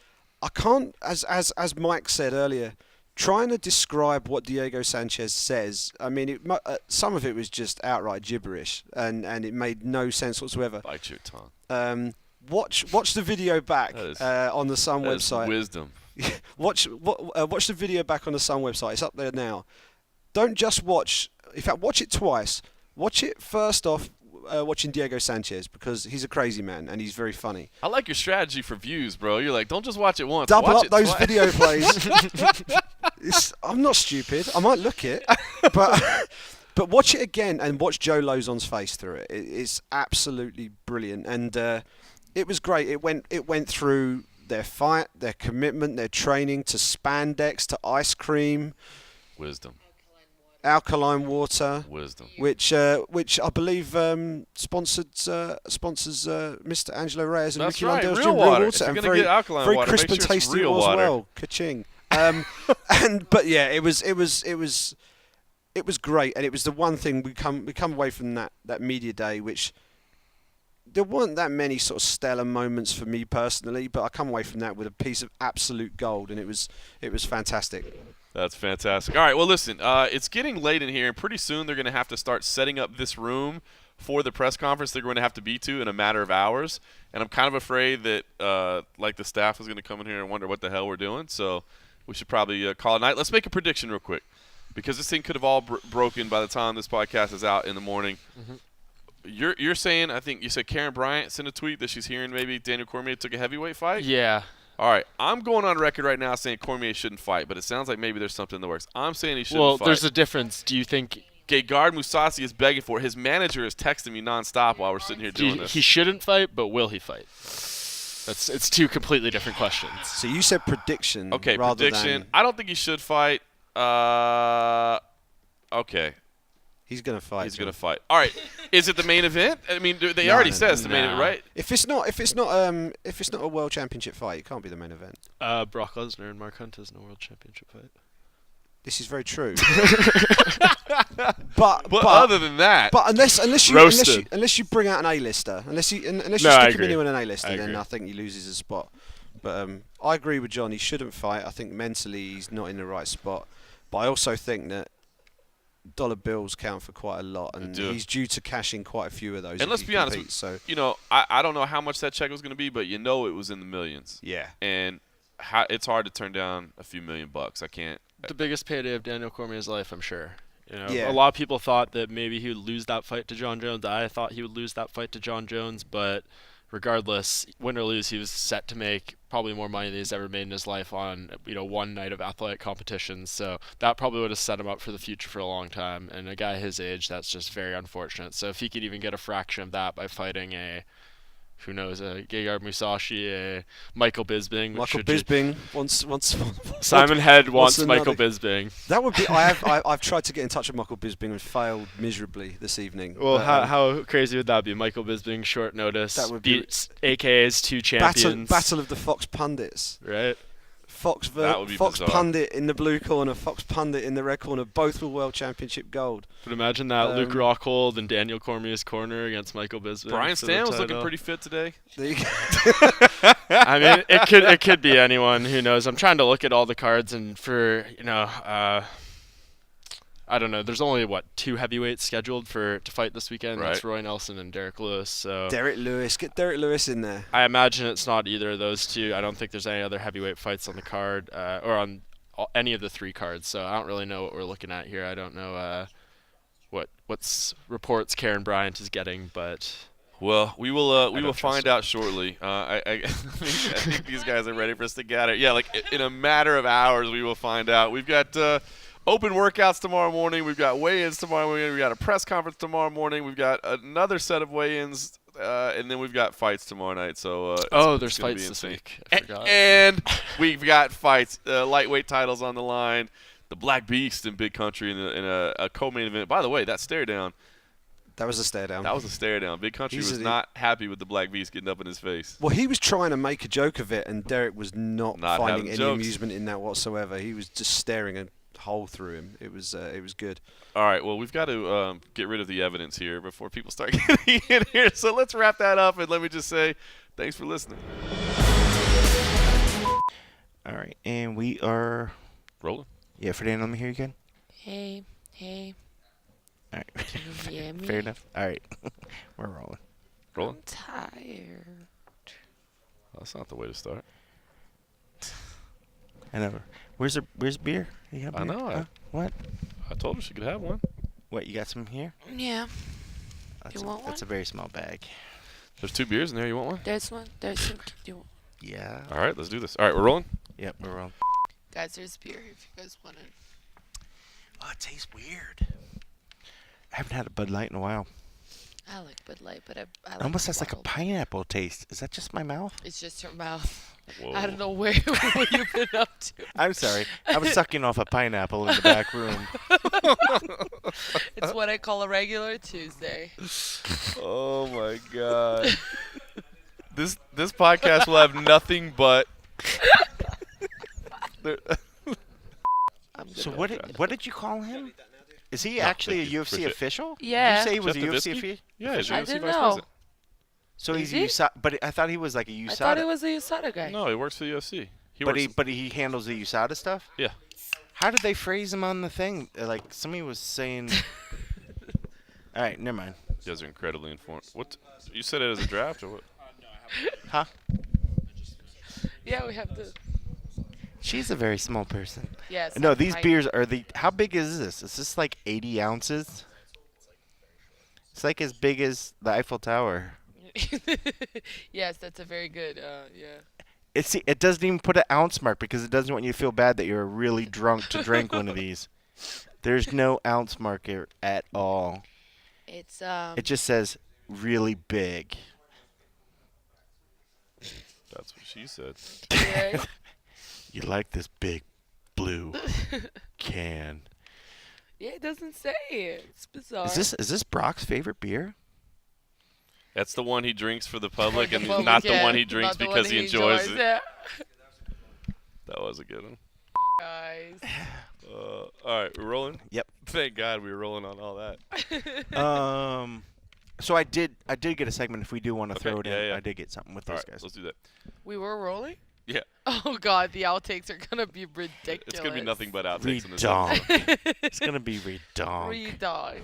I can't, as Mike said earlier, trying to describe what Diego Sanchez says, I mean, some of it was just outright gibberish, and it made no sense whatsoever. Bite your tongue. Watch the video back on the Sun website. Wisdom. Watch the video back on the Sun website. It's up there now. Don't just watch. In fact, watch it twice. Watch it first off. Watching Diego Sanchez because he's a crazy man and he's very funny. I like your strategy for views, bro. You're like, don't just watch it once. Double watch up those twice. video plays. I'm not stupid. I might look it, but watch it again and watch Joe Lozon's face through it. It's absolutely brilliant, and it was great. It went through their fight, their commitment, their training, to spandex, to ice cream, wisdom. Alkaline water, wisdom, which I believe sponsors Mr. Angelo Reyes and That's Ricky right. Lundell's Real gym, water. real water, If and you're gonna get alkaline very water, crisp make and sure it's tasty real as water. well. Ka-ching. But yeah, it was great, and it was the one thing we come away from that media day, which there weren't that many sort of stellar moments for me personally, but I come away from that with a piece of absolute gold, and it was fantastic. That's fantastic. All right, well, listen, it's getting late in here, and pretty soon they're going to have to start setting up this room for the press conference they're going to have to be to in a matter of hours. And I'm kind of afraid that, the staff is going to come in here and wonder what the hell we're doing. So we should probably call it a night. Let's make a prediction real quick, because this thing could have all broken by the time this podcast is out in the morning. Mm-hmm. You're saying, I think you said Karen Bryant sent a tweet that she's hearing maybe Daniel Cormier took a heavyweight fight? Yeah. All right, I'm going on record right now saying Cormier shouldn't fight, but it sounds like maybe there's something in the works. I'm saying he shouldn't fight. Well, there's a difference. Do you think Gegard Mousasi is begging for it? His manager is texting me nonstop while we're sitting here doing this. He shouldn't fight, but will he fight? It's two completely different questions. So you said prediction. Okay, rather prediction. Than... I don't think he should fight. Okay. He's gonna fight. He's gonna fight. All right. Is it the main event? I mean, they already said it's the main event, right? If it's not a world championship fight, it can't be the main event. Brock Lesnar and Mark Hunt is in a world championship fight. This is very true. but other than that, unless you bring out an A-lister, unless you stick him in with an A-lister, then I think he loses his spot. But I agree with John. He shouldn't fight. I think mentally he's not in the right spot. But I also think that dollar bills count for quite a lot, and he's due to cash in quite a few of those. And let's be honest, so I don't know how much that check was going to be, but it was in the millions. Yeah. And it's hard to turn down a few $1,000,000. I can't. The biggest payday of Daniel Cormier's life, I'm sure. Yeah. A lot of people thought that maybe he would lose that fight to Jon Jones. I thought he would lose that fight to Jon Jones, but regardless, win or lose, he was set to make probably more money than he's ever made in his life on one night of athletic competitions. So that probably would have set him up for the future for a long time. And a guy his age, that's just very unfortunate. So if he could even get a fraction of that by fighting a Gegard Mousasi, a Michael Bisping. Michael Bisping wants Simon Head wants Michael Bisping. That would be. I've tried to get in touch with Michael Bisping and failed miserably this evening. Well, how crazy would that be? Michael Bisping, short notice, that would beats AKA's two champions. Battle of the Fox Pundits. Right. Fox Pundit in the blue corner, Fox Pundit in the red corner, both with world championship gold. But imagine that Luke Rockhold and Daniel Cormier's corner against Michael Bisping. Brian Stan was looking pretty fit today. There you go. I mean, it could be anyone. Who knows? I'm trying to look at all the cards, and for I don't know. There's only 2 heavyweights scheduled to fight this weekend. Right. That's Roy Nelson and Derek Lewis. So Derek Lewis, get Derek Lewis in there. I imagine it's not either of those two. I don't think there's any other heavyweight fights on the card or on any of the 3 cards. So I don't really know what we're looking at here. I don't know what's reports Karen Bryant is getting, but. Well, we will find out shortly. I think these guys are ready for us to get it. Yeah, in a matter of hours, we will find out. We've got open workouts tomorrow morning. We've got weigh-ins tomorrow morning. We've got a press conference tomorrow morning. We've got another set of weigh-ins, and then we've got fights tomorrow night. So there's fights this week. I forgot. And we've got fights, lightweight titles on the line. The Black Beast in Big Country in a co-main event. By the way, that stare down. That was a stare down. That was a stare down. Big Country was not happy with the Black Beast getting up in his face. Well, he was trying to make a joke of it, and Derek was not finding any amusement in that whatsoever. He was just staring a hole through him. It was good. All right, well, we've got to get rid of the evidence here before people start getting in here. So let's wrap that up, and let me just say thanks for listening. All right, and we are rolling. Yeah, Fernanda, let me hear you again. Hey. All right. Can you hear me? Fair enough. All right. We're rolling. Rolling? I'm tired. That's not the way to start. I never. Where's beer? You got beer? I know. Huh? What? I told her she could have one. What, you got some here? Yeah. You want one? That's a very small bag. There's 2 beers in there. You want one? There's one. There's some. You want? Yeah. All right, let's do this. All right, we're rolling? Yep, we're rolling. Guys, there's beer if you guys want it. Oh, it tastes weird. I haven't had a Bud Light in a while. I like Bud Light, but I like almost has like a pineapple taste. Is that just my mouth? It's just your mouth. Whoa. I don't know what you've been up to. I'm sorry. I was sucking off a pineapple in the back room. It's what I call a regular Tuesday. Oh my God. This podcast will have nothing but. So what did you call him? Is he actually a UFC official? Yeah. Did you say he was Jeff a UFC Nowitzki? official? Yeah, he's a I UFC didn't vice know. president. So Is he's he? USADA, but I thought he was like a USADA. I thought it was a USADA guy. No, he works for the UFC. But he handles the USADA stuff? Yeah. How did they phrase him on the thing? Like, somebody was saying... All right, never mind. You guys are incredibly informed. What? You said it as a draft or what? Huh? Yeah, we have to. She's a very small person. Yes. No, these beers are the... How big is this? Is this like 80 ounces? It's like as big as the Eiffel Tower. Yes, that's a very good, yeah. It doesn't even put an ounce mark because it doesn't want you to feel bad that you're really drunk to drink one of these. There's no ounce marker at all. It's It just says really big. That's what she said. Yeah. You like this big blue can? Yeah, it doesn't say it. It's bizarre. Is this Brock's favorite beer? That's the one he drinks for the public, The and public, not the yeah, one he drinks not the because one he he enjoys it. yeah. That was a good one. Guys. All right, we're rolling. Yep. Thank God we were rolling on all that. So I did get a segment if we do want to throw it in. yeah. I did get something with All those right, guys. let's do that. We were rolling? Yeah. Oh, God, the outtakes are going to be ridiculous. It's gonna be nothing but outtakes in this Redonk. episode. It's gonna be redonk. Redonk.